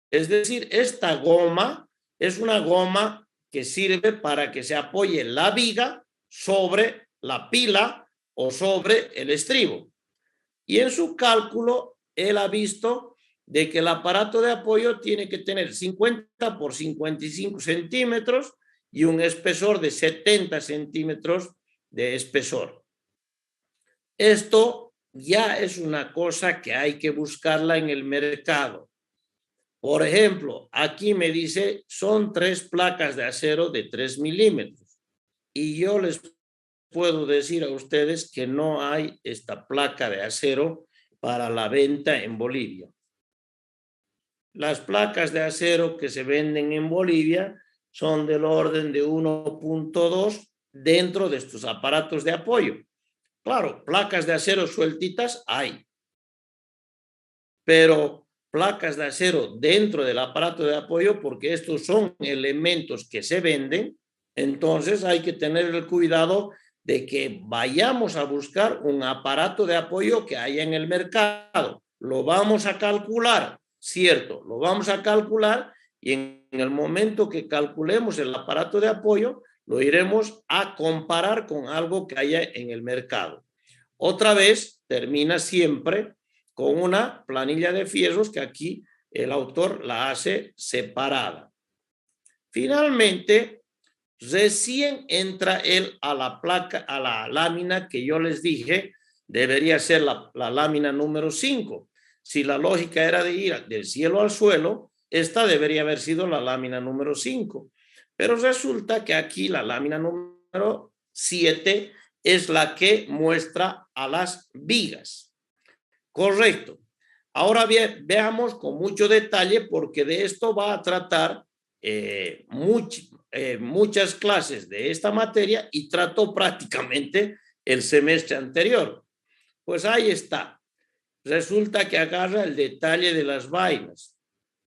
Es decir, esta goma es una goma que sirve para que se apoye la viga sobre la pila o sobre el estribo. Y en su cálculo, él ha visto de que el aparato de apoyo tiene que tener 50 por 55 centímetros y un espesor de 70 centímetros de espesor. Esto ya es una cosa que hay que buscarla en el mercado. Por ejemplo, aquí me dice, son 3 placas de acero de 3 milímetros. Y yo les puedo decir a ustedes que no hay esta placa de acero para la venta en Bolivia. Las placas de acero que se venden en Bolivia son del orden de 1.2 dentro de estos aparatos de apoyo. Claro, placas de acero sueltitas hay, pero placas de acero dentro del aparato de apoyo, porque estos son elementos que se venden, entonces hay que tener el cuidado de que vayamos a buscar un aparato de apoyo que haya en el mercado. Lo vamos a calcular, cierto, lo vamos a calcular y en el momento que calculemos el aparato de apoyo, lo iremos a comparar con algo que haya en el mercado. Otra vez, termina siempre con una planilla de fierros que aquí el autor la hace separada. Finalmente, recién entra él a la placa, a la lámina que yo les dije, debería ser la lámina número 5. Si la lógica era de ir del cielo al suelo, esta debería haber sido la lámina número 5. Pero resulta que aquí la lámina número 7 es la que muestra a las vigas. Correcto. Ahora bien, veamos con mucho detalle porque de esto va a tratar muchas clases de esta materia y trató prácticamente el semestre anterior. Pues ahí está. Resulta que agarra el detalle de las vainas.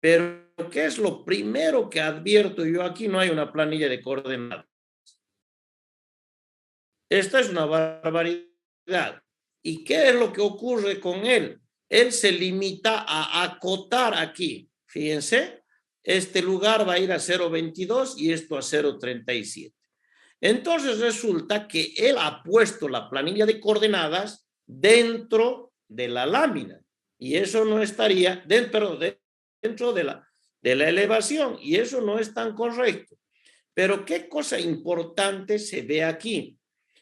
Pero, ¿qué es lo primero que advierto yo? Aquí no hay una planilla de coordenadas. Esta es una barbaridad. ¿Y qué es lo que ocurre con él? Él se limita a acotar aquí. Fíjense, este lugar va a ir a 0.22 y esto a 0.37. Entonces resulta que él ha puesto la planilla de coordenadas dentro de la lámina y eso no estaría dentro de la elevación y eso no es tan correcto. Pero qué cosa importante se ve aquí.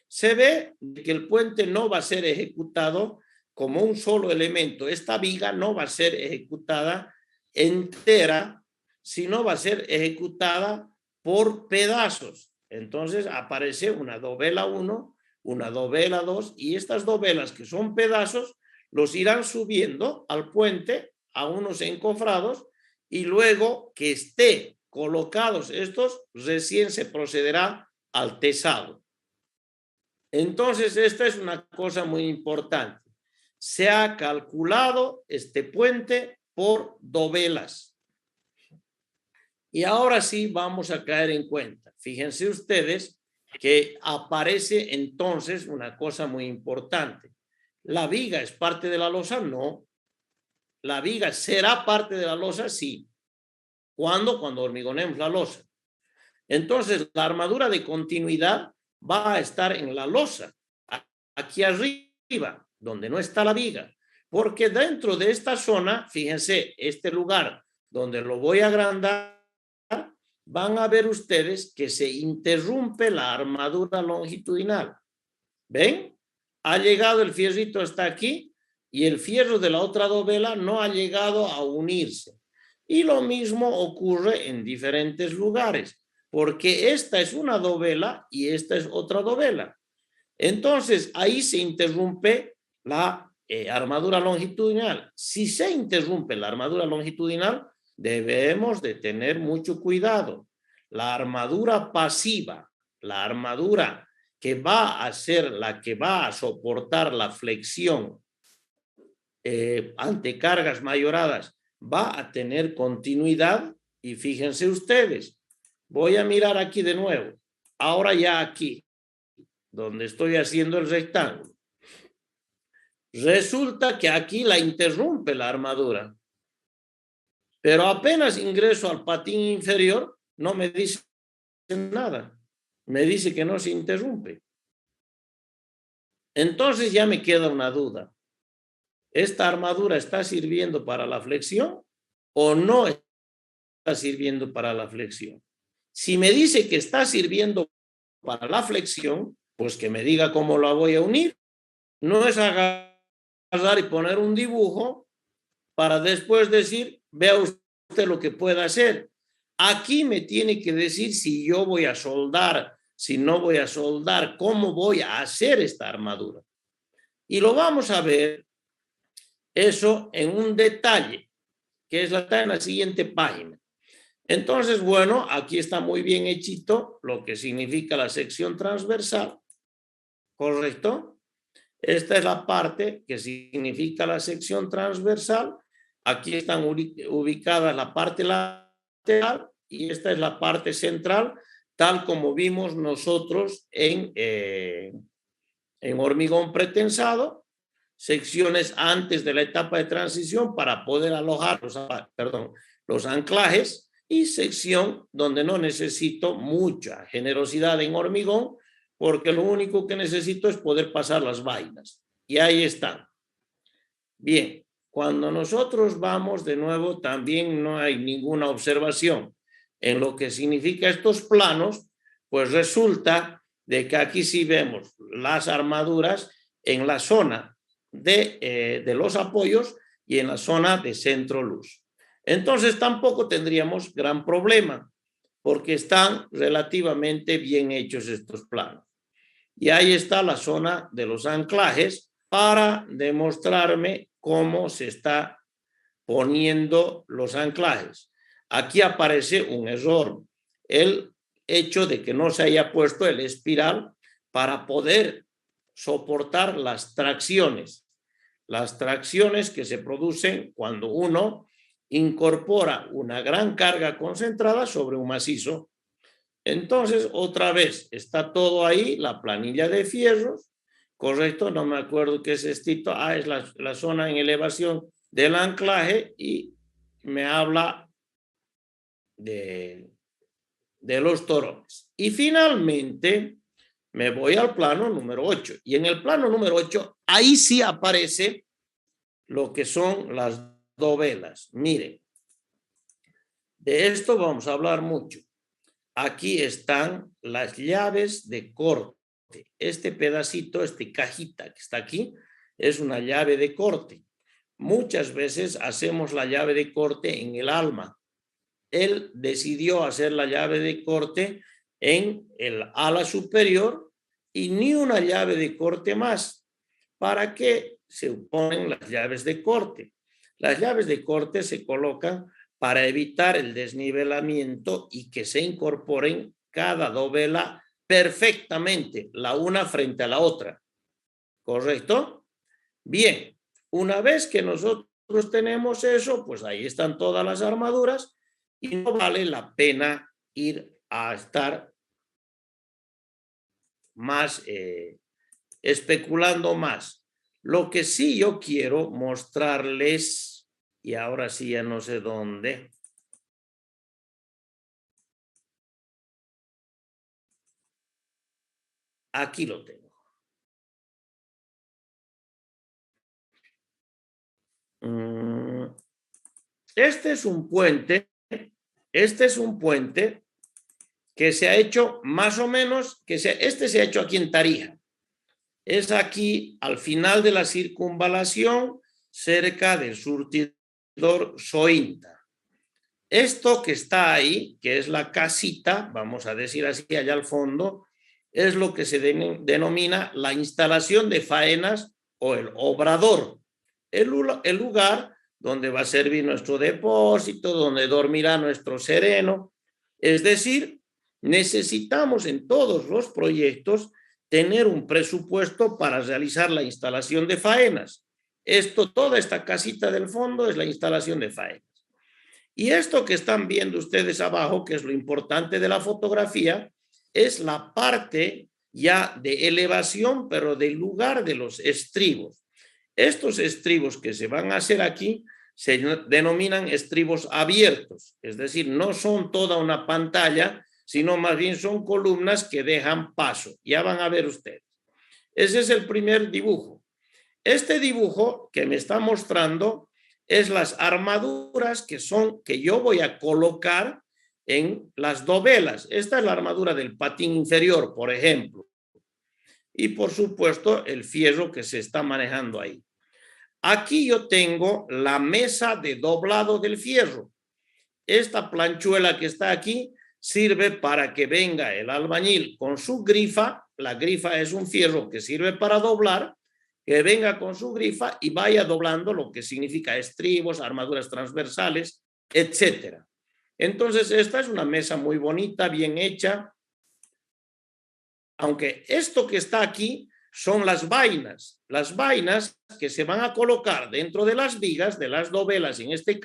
Se ve que el puente no va a ser ejecutado como un solo elemento. Esta viga no va a ser ejecutada entera, sino va a ser ejecutada por pedazos. Entonces aparece una dovela 1, una dovela 2 y estas dovelas que son pedazos los irán subiendo al puente a unos encofrados y luego que esté colocados estos recién se procederá al tesado. Entonces esta es una cosa muy importante. Se ha calculado este puente por dovelas. Y ahora sí vamos a caer en cuenta. Fíjense ustedes que aparece entonces una cosa muy importante. ¿La viga es parte de la losa? No. ¿La viga será parte de la losa? Sí. ¿Cuándo? Cuando hormigonemos la losa. Entonces, la armadura de continuidad va a estar en la losa, aquí arriba, donde no está la viga. Porque dentro de esta zona, fíjense, este lugar donde lo voy a agrandar, van a ver ustedes que se interrumpe la armadura longitudinal. ¿Ven? Ha llegado el fierrito hasta aquí y el fierro de la otra dovela no ha llegado a unirse. Y lo mismo ocurre en diferentes lugares, porque esta es una dovela y esta es otra dovela. Entonces, ahí se interrumpe la armadura longitudinal. Si se interrumpe la armadura longitudinal, debemos de tener mucho cuidado. La armadura pasiva, la armadura que va a ser la que va a soportar la flexión ante cargas mayoradas, va a tener continuidad. Y fíjense ustedes, voy a mirar aquí de nuevo. Ahora ya aquí, donde estoy haciendo el rectángulo. Resulta que aquí la interrumpe la armadura. Pero apenas ingreso al patín inferior, no me dice nada. Me dice que no se interrumpe. Entonces ya me queda una duda. ¿Esta armadura está sirviendo para la flexión o no está sirviendo para la flexión? Si me dice que está sirviendo para la flexión, pues que me diga cómo la voy a unir. No es agarrar y poner un dibujo para después decir, vea usted lo que pueda hacer. Aquí me tiene que decir si yo voy a soldar, si no voy a soldar, cómo voy a hacer esta armadura. Y lo vamos a ver eso en un detalle, que está en la siguiente página. Entonces, bueno, aquí está muy bien hechito lo que significa la sección transversal, ¿correcto? Esta es la parte que significa la sección transversal. Aquí están ubicadas la parte lateral y esta es la parte central, tal como vimos nosotros en hormigón pretensado, secciones antes de la etapa de transición para poder alojar los anclajes y sección donde no necesito mucha generosidad en hormigón porque lo único que necesito es poder pasar las vainas. Y ahí están. Bien, cuando nosotros vamos de nuevo, también no hay ninguna observación en lo que significa estos planos, pues resulta de que aquí sí vemos las armaduras en la zona de los apoyos y en la zona de centro luz. Entonces tampoco tendríamos gran problema porque están relativamente bien hechos estos planos. Y ahí está la zona de los anclajes para demostrarme cómo se está poniendo los anclajes. Aquí aparece un error, el hecho de que no se haya puesto el espiral para poder soportar las tracciones que se producen cuando uno incorpora una gran carga concentrada sobre un macizo. Entonces, otra vez, está todo ahí, la planilla de fierros, correcto, no me acuerdo qué es esto, es la zona en elevación del anclaje y me habla de los torones. Y finalmente me voy al plano número 8 y en el plano número 8 ahí sí aparece lo que son las dovelas. Miren, de esto vamos a hablar mucho. Aquí están las llaves de corte. Este pedacito, cajita que está aquí, es una llave de corte. Muchas veces hacemos la llave de corte en el alma. Él decidió hacer la llave de corte en el ala superior y ni una llave de corte más. ¿Para qué se ponen las llaves de corte? Las llaves de corte se colocan para evitar el desnivelamiento y que se incorporen cada dovela perfectamente, la una frente a la otra. ¿Correcto? Bien, una vez que nosotros tenemos eso, pues ahí están todas las armaduras y no vale la pena ir a estar más especulando más. Lo que sí yo quiero mostrarles, y ahora sí ya no sé dónde. Aquí lo tengo. Este es un puente, que se ha hecho más o menos, este se ha hecho aquí en Tarija. Es aquí al final de la circunvalación, cerca del surtidor Sointa. Esto que está ahí, que es la casita, vamos a decir así, allá al fondo, es lo que se denomina la instalación de faenas o el obrador, el lugar donde va a servir nuestro depósito, donde dormirá nuestro sereno. Es decir, necesitamos en todos los proyectos tener un presupuesto para realizar la instalación de faenas. Toda esta casita del fondo es la instalación de faenas. Y esto que están viendo ustedes abajo, que es lo importante de la fotografía, es la parte ya de elevación, pero del lugar de los estribos. Estos estribos que se van a hacer aquí se denominan estribos abiertos, es decir, no son toda una pantalla, sino más bien son columnas que dejan paso. Ya van a ver ustedes. Ese es el primer dibujo. Este dibujo que me está mostrando es las armaduras que yo voy a colocar en las dovelas. Esta es la armadura del patín inferior, por ejemplo. Y por supuesto el fierro que se está manejando ahí. Aquí yo tengo la mesa de doblado del fierro. Esta planchuela que está aquí sirve para que venga el albañil con su grifa. La grifa es un fierro que sirve para doblar, que venga con su grifa y vaya doblando lo que significa estribos, armaduras transversales, etcétera. Entonces, esta es una mesa muy bonita, bien hecha, aunque esto que está aquí son las vainas que se van a colocar dentro de las vigas, de las dovelas en este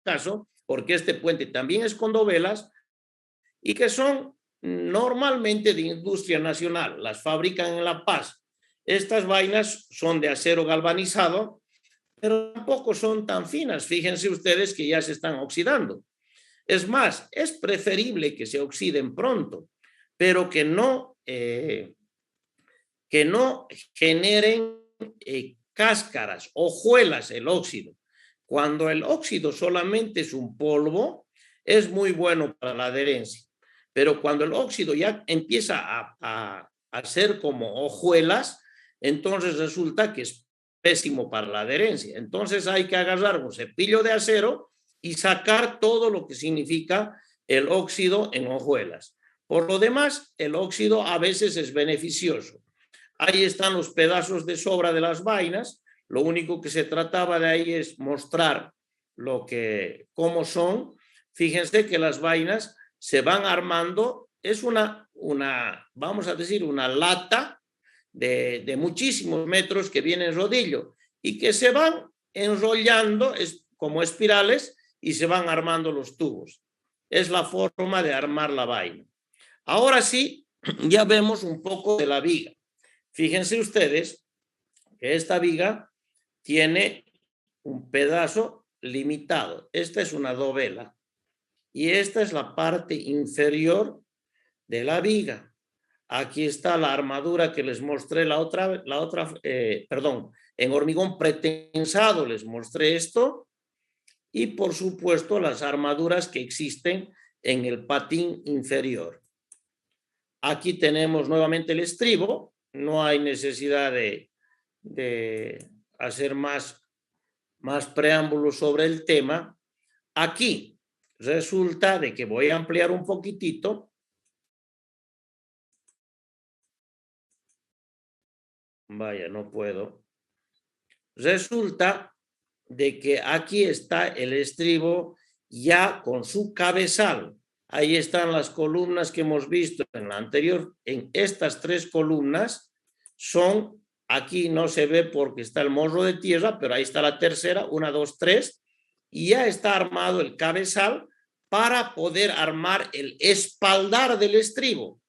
caso, porque este puente también es con dovelas, y que son normalmente de industria nacional, las fabrican en La Paz. Estas vainas son de acero galvanizado, pero tampoco son tan finas. Fíjense ustedes que ya se están oxidando. Es más, es preferible que se oxiden pronto, pero que no generen cáscaras, hojuelas el óxido. Cuando el óxido solamente es un polvo, es muy bueno para la adherencia. Pero cuando el óxido ya empieza a hacer como hojuelas, entonces resulta que es pésimo para la adherencia. Entonces hay que agarrar un cepillo de acero y sacar todo lo que significa el óxido en hojuelas. Por lo demás, el óxido a veces es beneficioso. Ahí están los pedazos de sobra de las vainas. Lo único que se trataba de ahí es mostrar cómo son. Fíjense que las vainas se van armando. Es vamos a decir, una lata de muchísimos metros que viene en rodillo y que se van enrollando como espirales y se van armando los tubos. Es la forma de armar la vaina. Ahora sí, ya vemos un poco de la viga. Fíjense ustedes que esta viga tiene un pedazo limitado. Esta es una dovela y esta es la parte inferior de la viga. Aquí está la armadura que les mostré perdón, en hormigón pretensado les mostré esto y por supuesto las armaduras que existen en el patín inferior. Aquí tenemos nuevamente el estribo. No hay necesidad de hacer más preámbulos sobre el tema. Aquí resulta de que voy a ampliar un poquitito Vaya, no puedo. Resulta de que aquí está el estribo ya con su cabezal. Ahí están las columnas que hemos visto en la anterior. En estas 3 columnas son, aquí no se ve porque está el morro de tierra, pero ahí está la tercera, 1, 2, 3, y ya está armado el cabezal para poder armar el espaldar del estribo.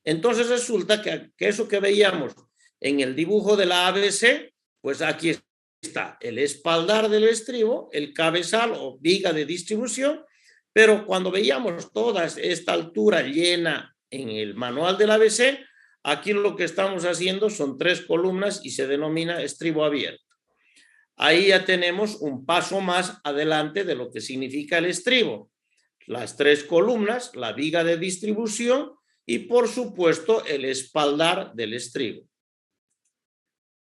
Entonces resulta que eso que veíamos en el dibujo de la ABC, pues aquí está el espaldar del estribo, el cabezal o viga de distribución, pero cuando veíamos toda esta altura llena en el manual del ABC, aquí lo que estamos haciendo son 3 columnas y se denomina estribo abierto. Ahí ya tenemos un paso más adelante de lo que significa el estribo. Las 3 columnas, la viga de distribución y por supuesto el espaldar del estribo.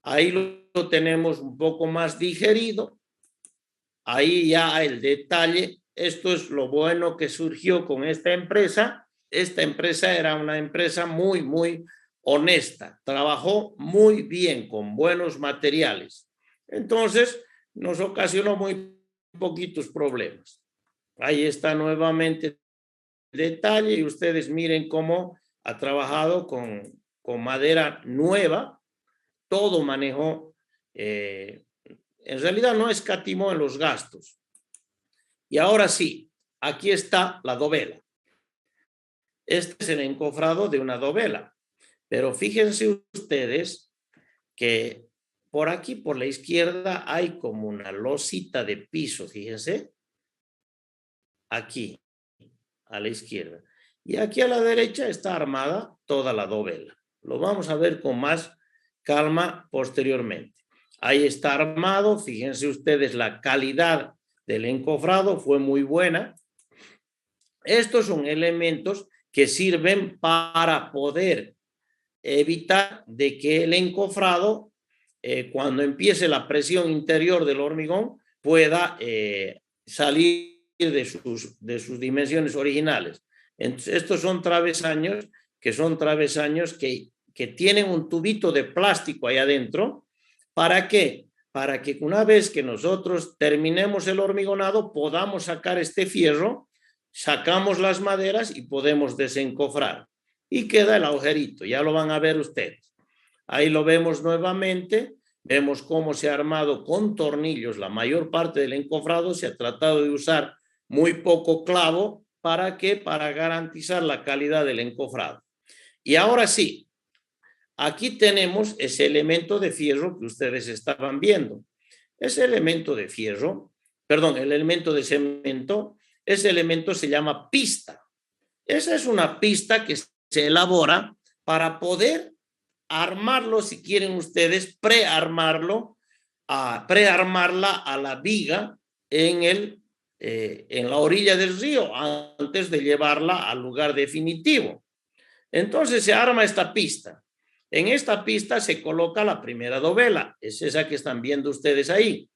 Ahí lo tenemos un poco más digerido. Ahí ya el detalle. Esto es lo bueno que surgió con esta empresa. Esta empresa era una empresa muy, muy honesta. Trabajó muy bien con buenos materiales. Entonces nos ocasionó muy poquitos problemas. Ahí está nuevamente el detalle y ustedes miren cómo ha trabajado con madera nueva. Todo manejó, en realidad no escatimó en los gastos. Y ahora sí, aquí está la dovela. Este es el encofrado de una dovela. Pero fíjense ustedes que por aquí, por la izquierda, hay como una losita de piso, fíjense. Aquí, a la izquierda. Y aquí a la derecha está armada toda la dovela. Lo vamos a ver con más calma posteriormente. Ahí está armado, fíjense ustedes la calidad del encofrado fue muy buena. Estos son elementos que sirven para poder evitar de que el encofrado, cuando empiece la presión interior del hormigón, pueda salir de sus dimensiones originales. Entonces, estos son travesaños que tienen un tubito de plástico ahí adentro. ¿Para qué? Para que una vez que nosotros terminemos el hormigonado podamos sacar este fierro, sacamos las maderas y podemos desencofrar. Y queda el agujerito, ya lo van a ver ustedes. Ahí lo vemos nuevamente, vemos cómo se ha armado con tornillos. La mayor parte del encofrado se ha tratado de usar muy poco clavo. ¿Para qué? Para garantizar la calidad del encofrado. Y ahora sí, aquí tenemos ese elemento de fierro que ustedes estaban viendo. Ese elemento de fierro, perdón, el elemento de cemento, ese elemento se llama pista. Esa es una pista que se elabora para poder armarlo, si quieren ustedes, prearmarla a la viga en la orilla del río antes de llevarla al lugar definitivo. Entonces se arma esta pista. En esta pista se coloca la primera dovela, es esa que están viendo ustedes ahí.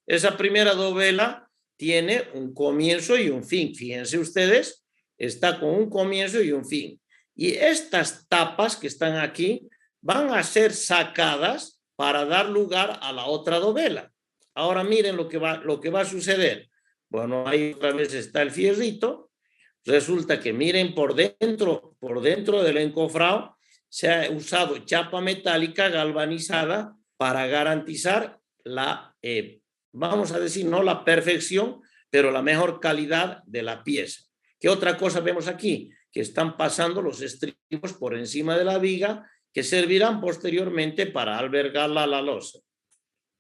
Esa primera dovela tiene un comienzo y un fin. Fíjense ustedes, está con un comienzo y un fin. Y estas tapas que están aquí van a ser sacadas para dar lugar a la otra dovela. Ahora miren lo que va a suceder. Bueno, ahí otra vez está el fierrito. Resulta que miren por dentro del encofrado se ha usado chapa metálica galvanizada para garantizar vamos a decir, no la perfección, pero la mejor calidad de la pieza. ¿Qué otra cosa vemos aquí? Que están pasando los estribos por encima de la viga que servirán posteriormente para albergarla a la losa.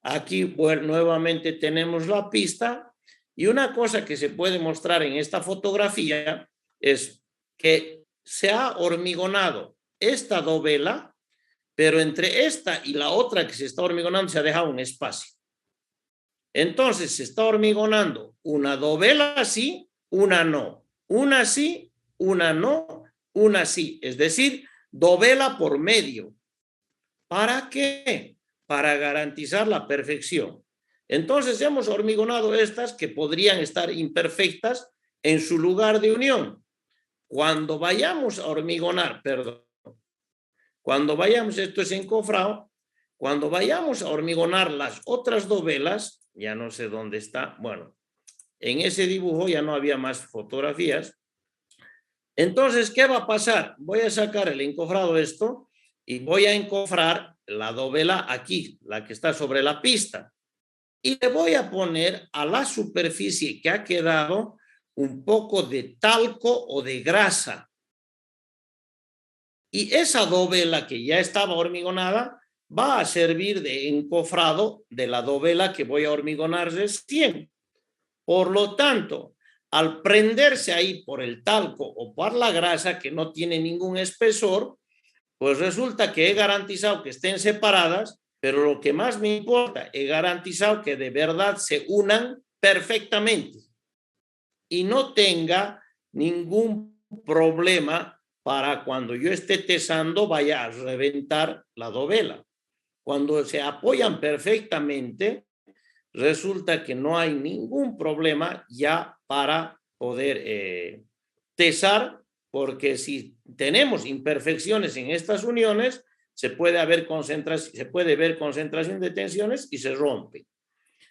Aquí nuevamente tenemos la pista y una cosa que se puede mostrar en esta fotografía es que se ha hormigonado esta dovela, pero entre esta y la otra que se está hormigonando se ha dejado un espacio. Entonces se está hormigonando una dovela así, una no, una sí, una no, una sí, es decir, dovela por medio. ¿Para qué? Para garantizar la perfección. Entonces hemos hormigonado estas que podrían estar imperfectas en su lugar de unión. Cuando vayamos a hormigonar, perdón, cuando vayamos, esto es encofrado, Cuando vayamos a hormigonar las otras dovelas, ya no sé dónde está, bueno, en ese dibujo ya no había más fotografías. Entonces, ¿qué va a pasar? Voy a sacar el encofrado esto y voy a encofrar la dovela aquí, la que está sobre la pista. Y le voy a poner a la superficie que ha quedado un poco de talco o de grasa. Y esa dovela que ya estaba hormigonada va a servir de encofrado de la dovela que voy a hormigonar recién. Por lo tanto, al prenderse ahí por el talco o por la grasa que no tiene ningún espesor, pues resulta que he garantizado que estén separadas, pero lo que más me importa, he garantizado que de verdad se unan perfectamente y no tenga ningún problema para cuando yo esté tesando vaya a reventar la dovela. Cuando se apoyan perfectamente, resulta que no hay ningún problema ya para poder tesar, porque si tenemos imperfecciones en estas uniones, se puede ver concentración de tensiones y se rompe.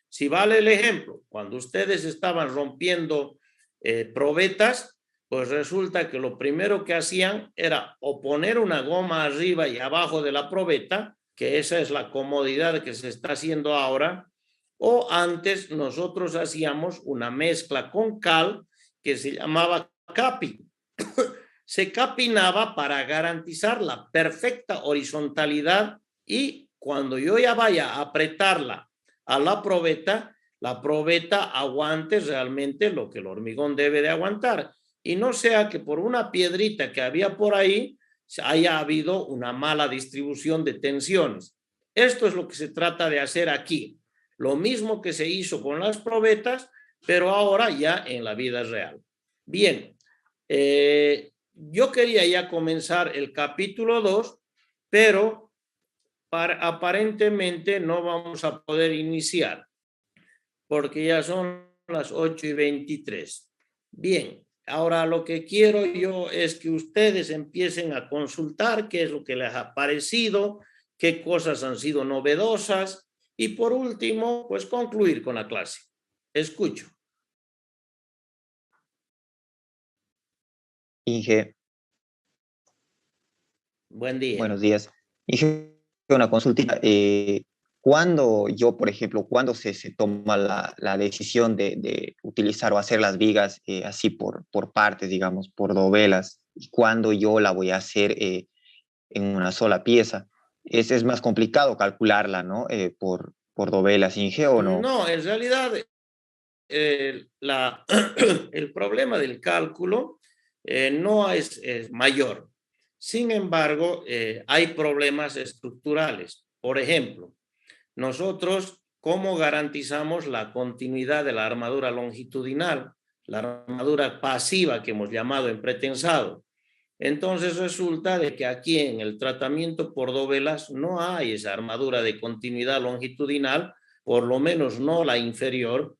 Si vale el ejemplo, cuando ustedes estaban rompiendo probetas, pues resulta que lo primero que hacían era o poner una goma arriba y abajo de la probeta, que esa es la comodidad que se está haciendo ahora, o antes nosotros hacíamos una mezcla con cal que se llamaba capping. Se capinaba para garantizar la perfecta horizontalidad y cuando yo ya vaya a apretarla a la probeta aguante realmente lo que el hormigón debe de aguantar y no sea que por una piedrita que había por ahí haya habido una mala distribución de tensiones. Esto es lo que se trata de hacer aquí. Lo mismo que se hizo con las probetas, pero ahora ya en la vida real. Bien, yo quería ya comenzar el capítulo 2, pero aparentemente no vamos a poder iniciar porque ya son las 8:23. Bien, ahora lo que quiero yo es que ustedes empiecen a consultar qué es lo que les ha parecido, qué cosas han sido novedosas y por último, pues concluir con la clase. Escucho. Inge, Buen día. buenos días. Inge, una consulta. ¿Cuándo yo, por ejemplo, cuándo se toma la decisión de utilizar o hacer las vigas así por partes, digamos, por dovelas? ¿Y cuándo yo la voy a hacer en una sola pieza? Es más complicado calcularla, ¿no? Por dovelas, Inge, ¿o no? No, en realidad el problema del cálculo no es mayor. Sin embargo, hay problemas estructurales. Por ejemplo, nosotros, ¿cómo garantizamos la continuidad de la armadura longitudinal? La armadura pasiva que hemos llamado en pretensado. Entonces resulta de que aquí en el tratamiento por dovelas no hay esa armadura de continuidad longitudinal, por lo menos no la inferior,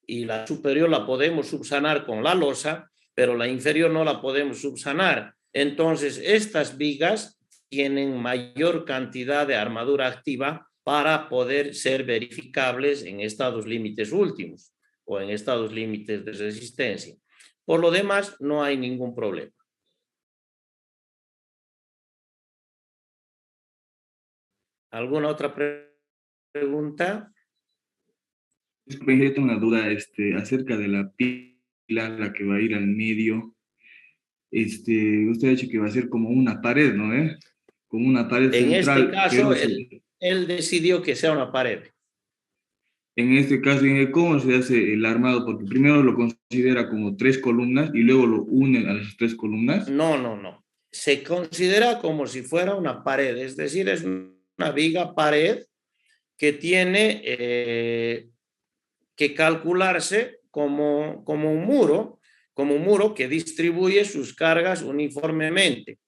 y la superior la podemos subsanar con la losa, pero la inferior no la podemos subsanar. Entonces estas vigas tienen mayor cantidad de armadura activa para poder ser verificables en estados límites últimos o en estados límites de resistencia. Por lo demás, no hay ningún problema. ¿Alguna otra pregunta? Disculpe, yo tengo una duda acerca de la pila, la que va a ir al medio. Usted ha dicho que va a ser como una pared, ¿no? Como una pared En este central, caso, pero él decidió que sea una pared. en este caso, ¿cómo se hace el armado? Porque primero lo considera como 3 columnas y luego lo unen a las 3 columnas. No, no, no. Se considera como si fuera una pared, es decir, es una viga pared que tiene que calcularse como un muro que distribuye sus cargas uniformemente.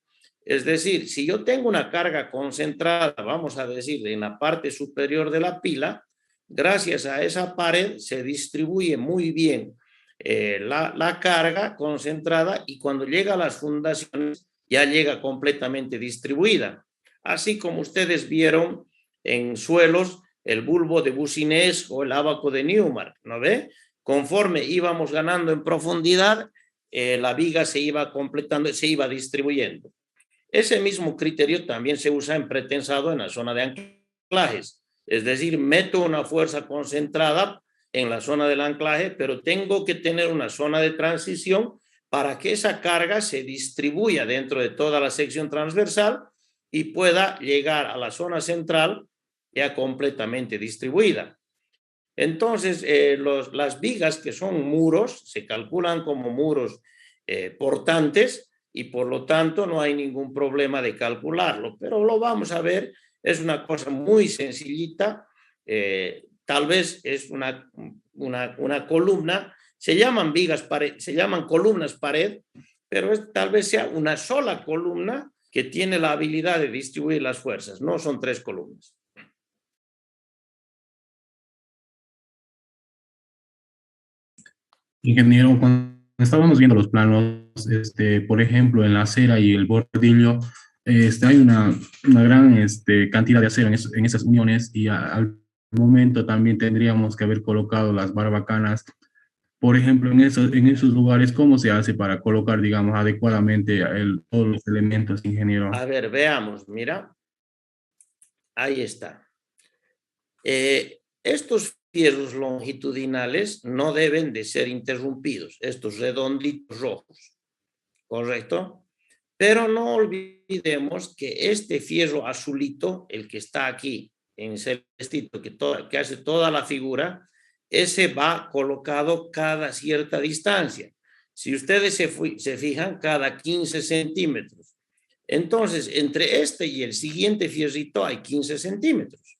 Es decir, si yo tengo una carga concentrada, vamos a decir, en la parte superior de la pila, gracias a esa pared se distribuye muy bien la carga concentrada y cuando llega a las fundaciones ya llega completamente distribuida. Así como ustedes vieron en suelos el bulbo de Bucinés o el ábaco de Newmark, ¿no ve? Conforme íbamos ganando en profundidad, la viga se iba completando, se iba distribuyendo. Ese mismo criterio también se usa en pretensado en la zona de anclajes. Es decir, meto una fuerza concentrada en la zona del anclaje, pero tengo que tener una zona de transición para que esa carga se distribuya dentro de toda la sección transversal y pueda llegar a la zona central ya completamente distribuida. Entonces, las vigas que son muros se calculan como muros portantes y por lo tanto no hay ningún problema de calcularlo, pero lo vamos a ver, es una cosa muy sencillita, tal vez es una columna, se llaman vigas pared, se llaman columnas pared, pero tal vez sea una sola columna que tiene la habilidad de distribuir las fuerzas, no son 3 columnas. Ingeniero, cuando estábamos viendo los planos, por ejemplo, en la acera y el bordillo, hay una gran cantidad de acero en esas uniones y al momento también tendríamos que haber colocado las barbacanas. Por ejemplo, en esos lugares, ¿cómo se hace para colocar, digamos, adecuadamente todos los elementos, ingeniero? A ver, veamos, mira. Ahí está. Estos fierros longitudinales no deben de ser interrumpidos, estos redonditos rojos, ¿correcto? Pero no olvidemos que este fierro azulito, el que está aquí en celestito, que hace toda la figura, ese va colocado cada cierta distancia. Si ustedes se fijan, cada 15 centímetros. Entonces, entre este y el siguiente fierrito hay 15 centímetros.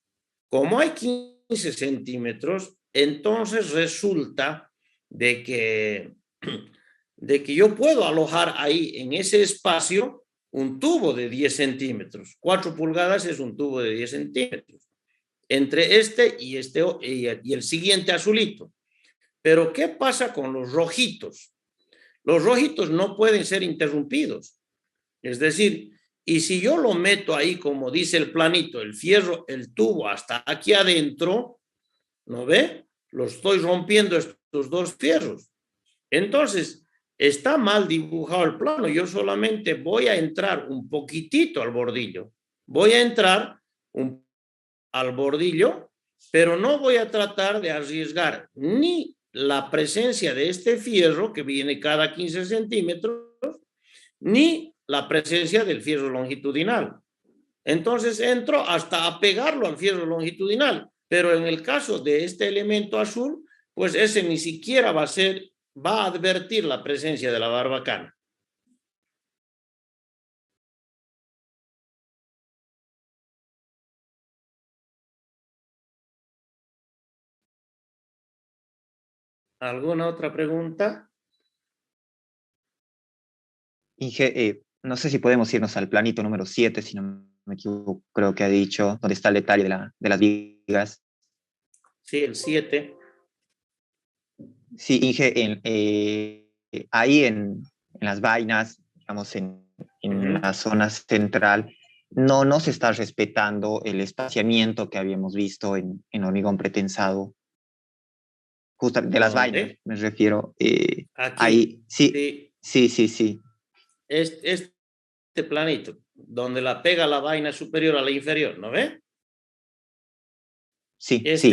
Como hay 15 centímetros, entonces resulta de que yo puedo alojar ahí en ese espacio un tubo de 10 centímetros. 4 pulgadas es un tubo de 10 centímetros. Entre este y el siguiente azulito. Pero ¿qué pasa con los rojitos? Los rojitos no pueden ser interrumpidos. Es decir, y si yo lo meto ahí, como dice el planito, el fierro, el tubo hasta aquí adentro, ¿no ve? Lo estoy rompiendo estos 2 fierros. Entonces, está mal dibujado el plano. Yo solamente voy a entrar un poquitito al bordillo. Voy a entrar al bordillo, pero no voy a tratar de arriesgar ni la presencia de este fierro que viene cada 15 centímetros, ni la presencia del fierro longitudinal. Entonces entro hasta a pegarlo al fierro longitudinal, pero en el caso de este elemento azul, pues ese ni siquiera va a advertir la presencia de la barbacana. ¿Alguna otra pregunta? Inge, no sé si podemos irnos al planito número 7, si no me equivoco, creo que ha dicho, donde está el detalle de las vigas. Sí, el 7. Sí, Inge, ahí en las vainas, digamos, en la zona central, no se está respetando el espaciamiento que habíamos visto en hormigón pretensado. Justo de las vainas, me refiero. Aquí. Ahí, sí. Este planito, donde la pega la vaina superior a la inferior, ¿no ve? Sí, sí.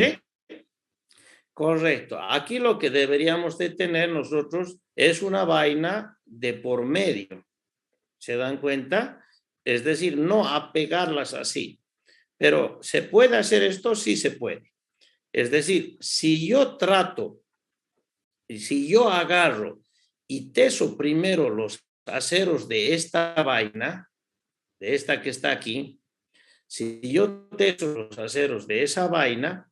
Correcto. Aquí lo que deberíamos de tener nosotros es una vaina de por medio. ¿Se dan cuenta? Es decir, no apegarlas así. Pero ¿se puede hacer esto? Sí se puede. Es decir, si yo agarro y teso primero los aceros de esta vaina, de esta que está aquí, si yo teso los aceros de esa vaina,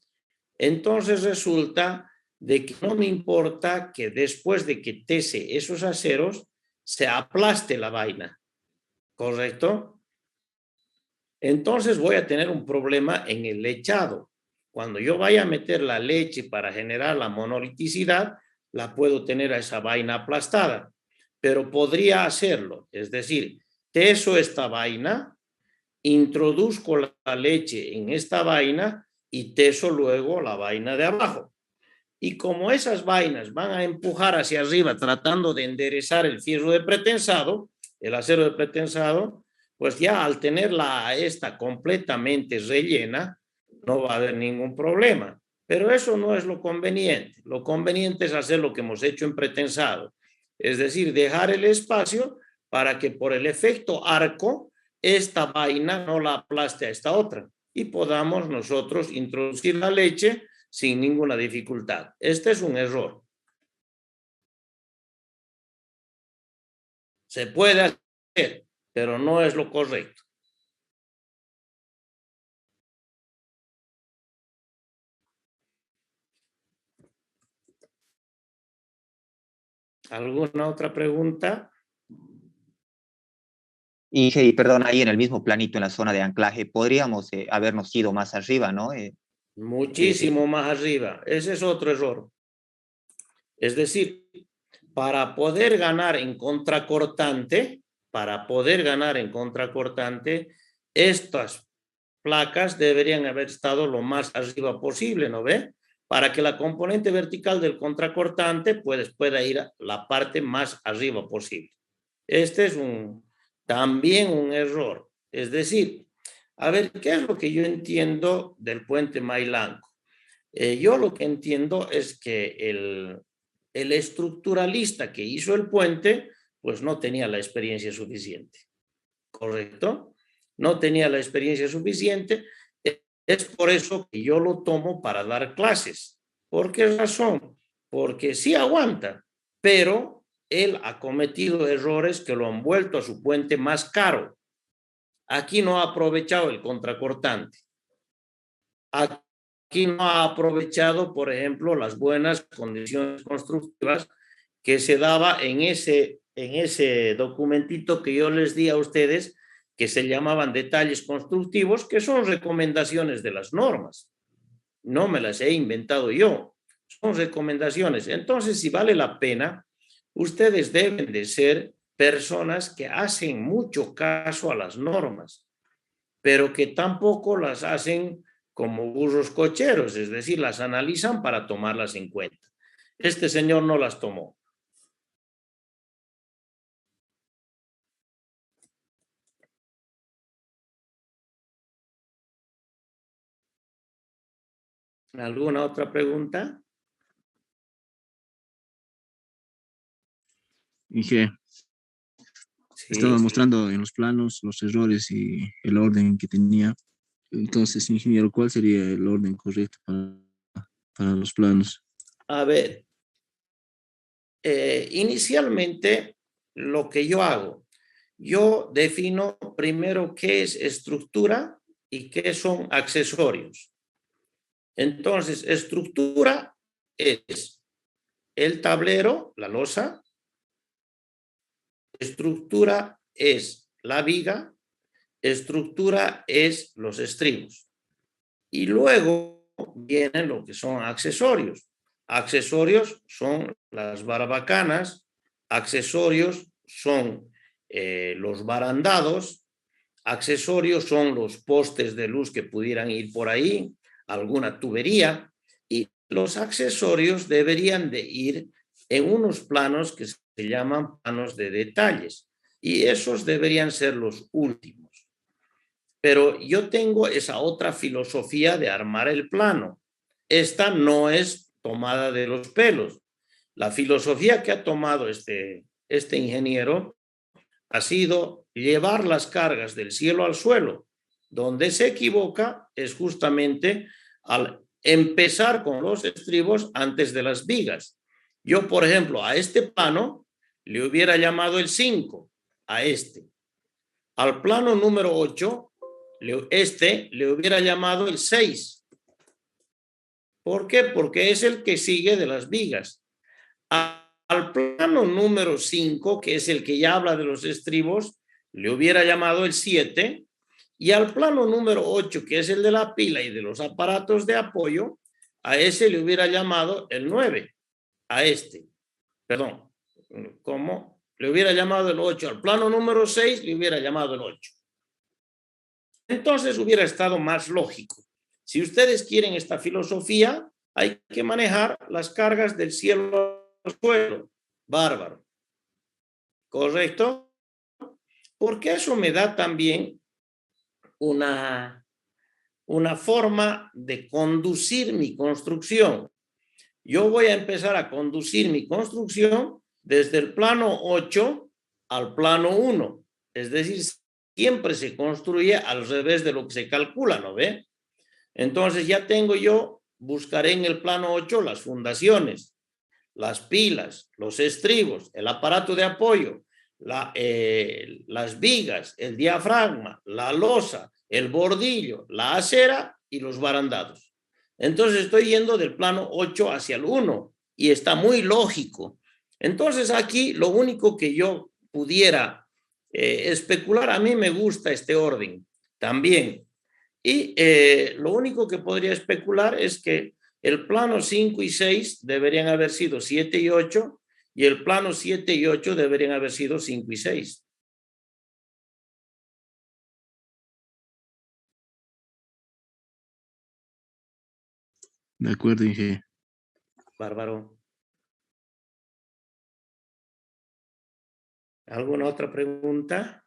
entonces resulta de que no me importa que después de que tese esos aceros se aplaste la vaina, ¿correcto? Entonces voy a tener un problema en el lechado. Cuando yo vaya a meter la leche para generar la monoliticidad, la puedo tener a esa vaina aplastada, pero podría hacerlo, es decir, teso esta vaina, introduzco la leche en esta vaina y teso luego la vaina de abajo. Y como esas vainas van a empujar hacia arriba tratando de enderezar el fierro de pretensado, el acero de pretensado, pues ya al tenerla esta completamente rellena, no va a haber ningún problema. Pero eso no es lo conveniente. Lo conveniente es hacer lo que hemos hecho en pretensado, es decir, dejar el espacio para que por el efecto arco esta vaina no la aplaste a esta otra y podamos nosotros introducir la leche sin ninguna dificultad. Este es un error. Se puede hacer, pero no es lo correcto. ¿Alguna otra pregunta? Y perdón, ahí en el mismo planito, en la zona de anclaje, podríamos habernos ido más arriba, ¿no? Muchísimo más arriba. Ese es otro error. Es decir, para poder ganar en contracortante, estas placas deberían haber estado lo más arriba posible, ¿no ve? Para que la componente vertical del contracortante pueda ir a la parte más arriba posible. Este es también un error. Es decir, a ver, ¿qué es lo que yo entiendo del puente Mailanco? Yo lo que entiendo es que el estructuralista que hizo el puente, pues no tenía la experiencia suficiente, ¿correcto? No tenía la experiencia suficiente. Es por eso que yo lo tomo para dar clases. ¿Por qué razón? Porque sí aguanta, pero él ha cometido errores que lo han vuelto a su puente más caro. Aquí no ha aprovechado el contracortante. Aquí no ha aprovechado, por ejemplo, las buenas condiciones constructivas que se daba en ese documentito que yo les di a ustedes, que se llamaban detalles constructivos, que son recomendaciones de las normas. No me las he inventado yo, son recomendaciones. Entonces, si vale la pena, ustedes deben de ser personas que hacen mucho caso a las normas, pero que tampoco las hacen como burros cocheros, es decir, las analizan para tomarlas en cuenta. Este señor no las tomó. ¿Alguna otra pregunta? Inge, Sí. estaba mostrando en los planos los errores y el orden que tenía. Entonces, ingeniero, ¿cuál sería el orden correcto para los planos? A ver, inicialmente lo que yo hago, yo defino primero qué es estructura y qué son accesorios. Entonces, estructura es el tablero, la losa. Estructura es la viga. Estructura es los estribos. Y luego vienen lo que son accesorios. Accesorios son las barbacanas, accesorios son los barandados, accesorios son los postes de luz que pudieran ir por ahí, alguna tubería, y los accesorios deberían de ir en unos planos que se llaman planos de detalles, y esos deberían ser los últimos. Pero yo tengo esa otra filosofía de armar el plano. Esta no es tomada de los pelos. La filosofía que ha tomado este ingeniero ha sido llevar las cargas del cielo al suelo. Donde se equivoca es justamente al empezar con los estribos antes de las vigas. Yo, por ejemplo, a este plano le hubiera llamado el 5, a este. Al plano número 8, le hubiera llamado el 6. ¿Por qué? Porque es el que sigue de las vigas. Al plano número 5, que es el que ya habla de los estribos, le hubiera llamado el 7. Y al plano número 8, que es el de la pila y de los aparatos de apoyo, a ese le hubiera llamado el 9. A este. Perdón. ¿Cómo? Le hubiera llamado el 8. Al plano número 6 le hubiera llamado el 8. Entonces hubiera estado más lógico. Si ustedes quieren esta filosofía, hay que manejar las cargas del cielo al suelo. Bárbaro. ¿Correcto? Porque eso me da también una forma de conducir mi construcción. Yo voy a empezar a conducir mi construcción desde el plano 8 al plano 1. Es decir, siempre se construye al revés de lo que se calcula, ¿no ve? Entonces ya tengo yo, buscaré en el plano 8 las fundaciones, las pilas, los estribos, el aparato de apoyo, las vigas, el diafragma, la losa, el bordillo, la acera y los barandados. Entonces estoy yendo del plano 8 hacia el 1 y está muy lógico. Entonces aquí lo único que yo pudiera especular, a mí me gusta este orden también. Y lo único que podría especular es que el plano 5 y 6 deberían haber sido 7 y 8 y el plano 7 y 8 deberían haber sido 5 y 6. De acuerdo, Inge. Bárbaro. ¿Alguna otra pregunta?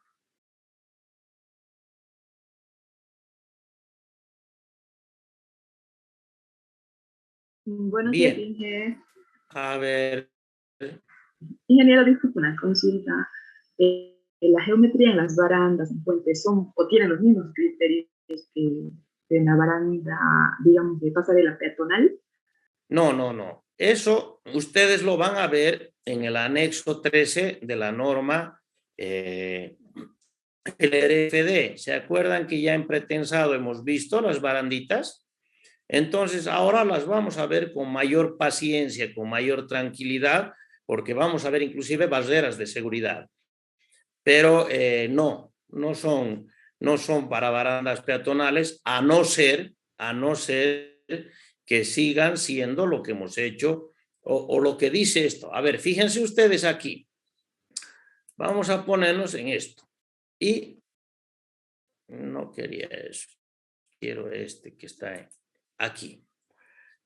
Buenos días, Bien. Inge. A ver. Ingeniero, disculpe una consulta. La geometría en las barandas, en puentes, son o tienen los mismos criterios que en la baranda, digamos, de pasarela peatonal. No. Eso ustedes lo van a ver en el anexo 13 de la norma el RFD. ¿Se acuerdan que ya en pretensado hemos visto las baranditas? Entonces ahora las vamos a ver con mayor paciencia, con mayor tranquilidad, porque vamos a ver inclusive barreras de seguridad. Pero no son para barandas peatonales, a no ser que sigan siendo lo que hemos hecho o lo que dice esto. A ver, fíjense ustedes aquí. Vamos a ponernos en esto. Y no quería eso. Quiero este que está aquí.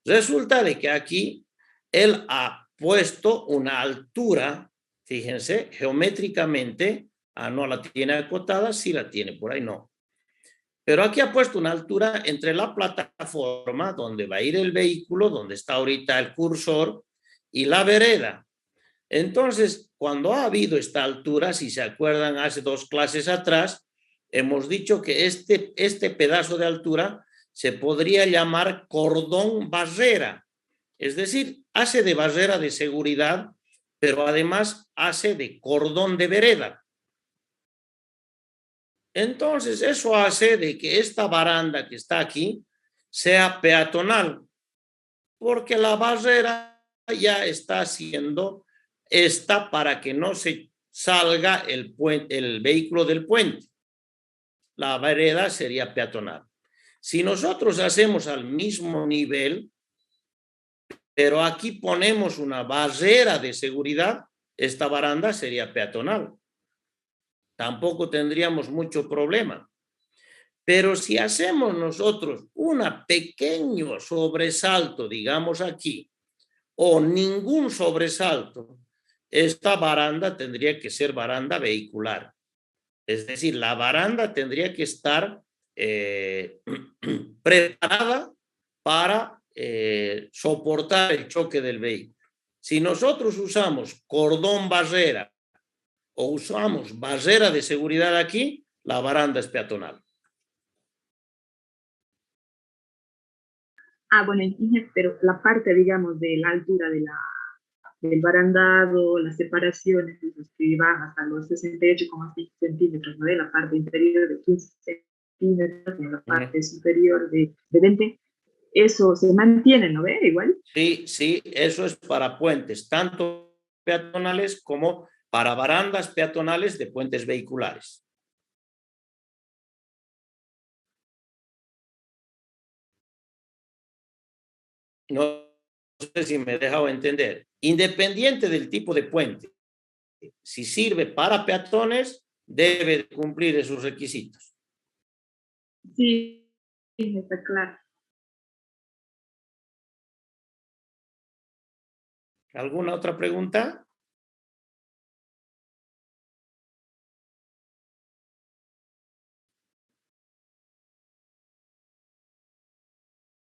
Resulta de que aquí él ha puesto una altura, fíjense, geométricamente, no la tiene acotada, sí la tiene, por ahí no. Pero aquí ha puesto una altura entre la plataforma donde va a ir el vehículo, donde está ahorita el cursor, y la vereda. Entonces, cuando ha habido esta altura, si se acuerdan, hace 2 clases atrás, hemos dicho que este pedazo de altura se podría llamar cordón barrera. Es decir, hace de barrera de seguridad, pero además hace de cordón de vereda. Entonces, eso hace de que esta baranda que está aquí sea peatonal, porque la barrera ya está haciendo esta para que no se salga el vehículo del puente. La vereda sería peatonal. Si nosotros hacemos al mismo nivel, pero aquí ponemos una barrera de seguridad, esta baranda sería peatonal. Tampoco tendríamos mucho problema. Pero si hacemos nosotros un pequeño sobresalto, digamos aquí, o ningún sobresalto, esta baranda tendría que ser baranda vehicular. Es decir, la baranda tendría que estar preparada para soportar el choque del vehículo. Si nosotros usamos cordón barrera o usamos barrera de seguridad aquí, la baranda es peatonal. Bueno, pero la parte, digamos, de la altura del barandado, las separaciones, que van hasta los 68,5 centímetros, ¿no? De la parte inferior de 15 centímetros, en la parte superior de 20, eso se mantiene, ¿no ve? Igual. Sí, eso es para puentes, tanto peatonales como para barandas peatonales de puentes vehiculares. No sé si me he dejado entender. Independiente del tipo de puente, si sirve para peatones, debe cumplir esos requisitos. Sí, está claro. ¿Alguna otra pregunta?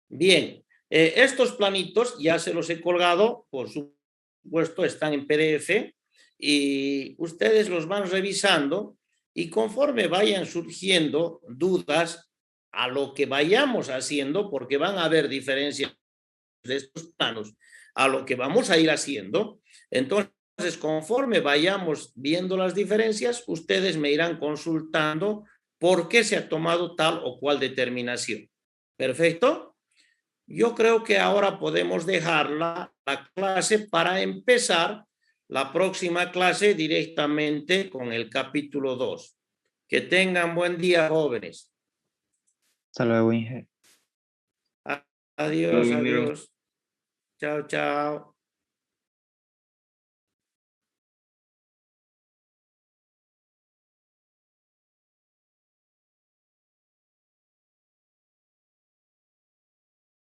Bien, estos planitos ya se los he colgado, por supuesto, están en PDF y ustedes los van revisando y conforme vayan surgiendo dudas a lo que vayamos haciendo, porque van a haber diferencias de estos planos a lo que vamos a ir haciendo, entonces conforme vayamos viendo las diferencias, ustedes me irán consultando por qué se ha tomado tal o cual determinación. ¿Perfecto? Yo creo que ahora podemos dejar la clase para empezar la próxima clase directamente con el capítulo 2. Que tengan buen día, jóvenes. Hasta luego, Inge. Adiós, adiós. Chao, chao.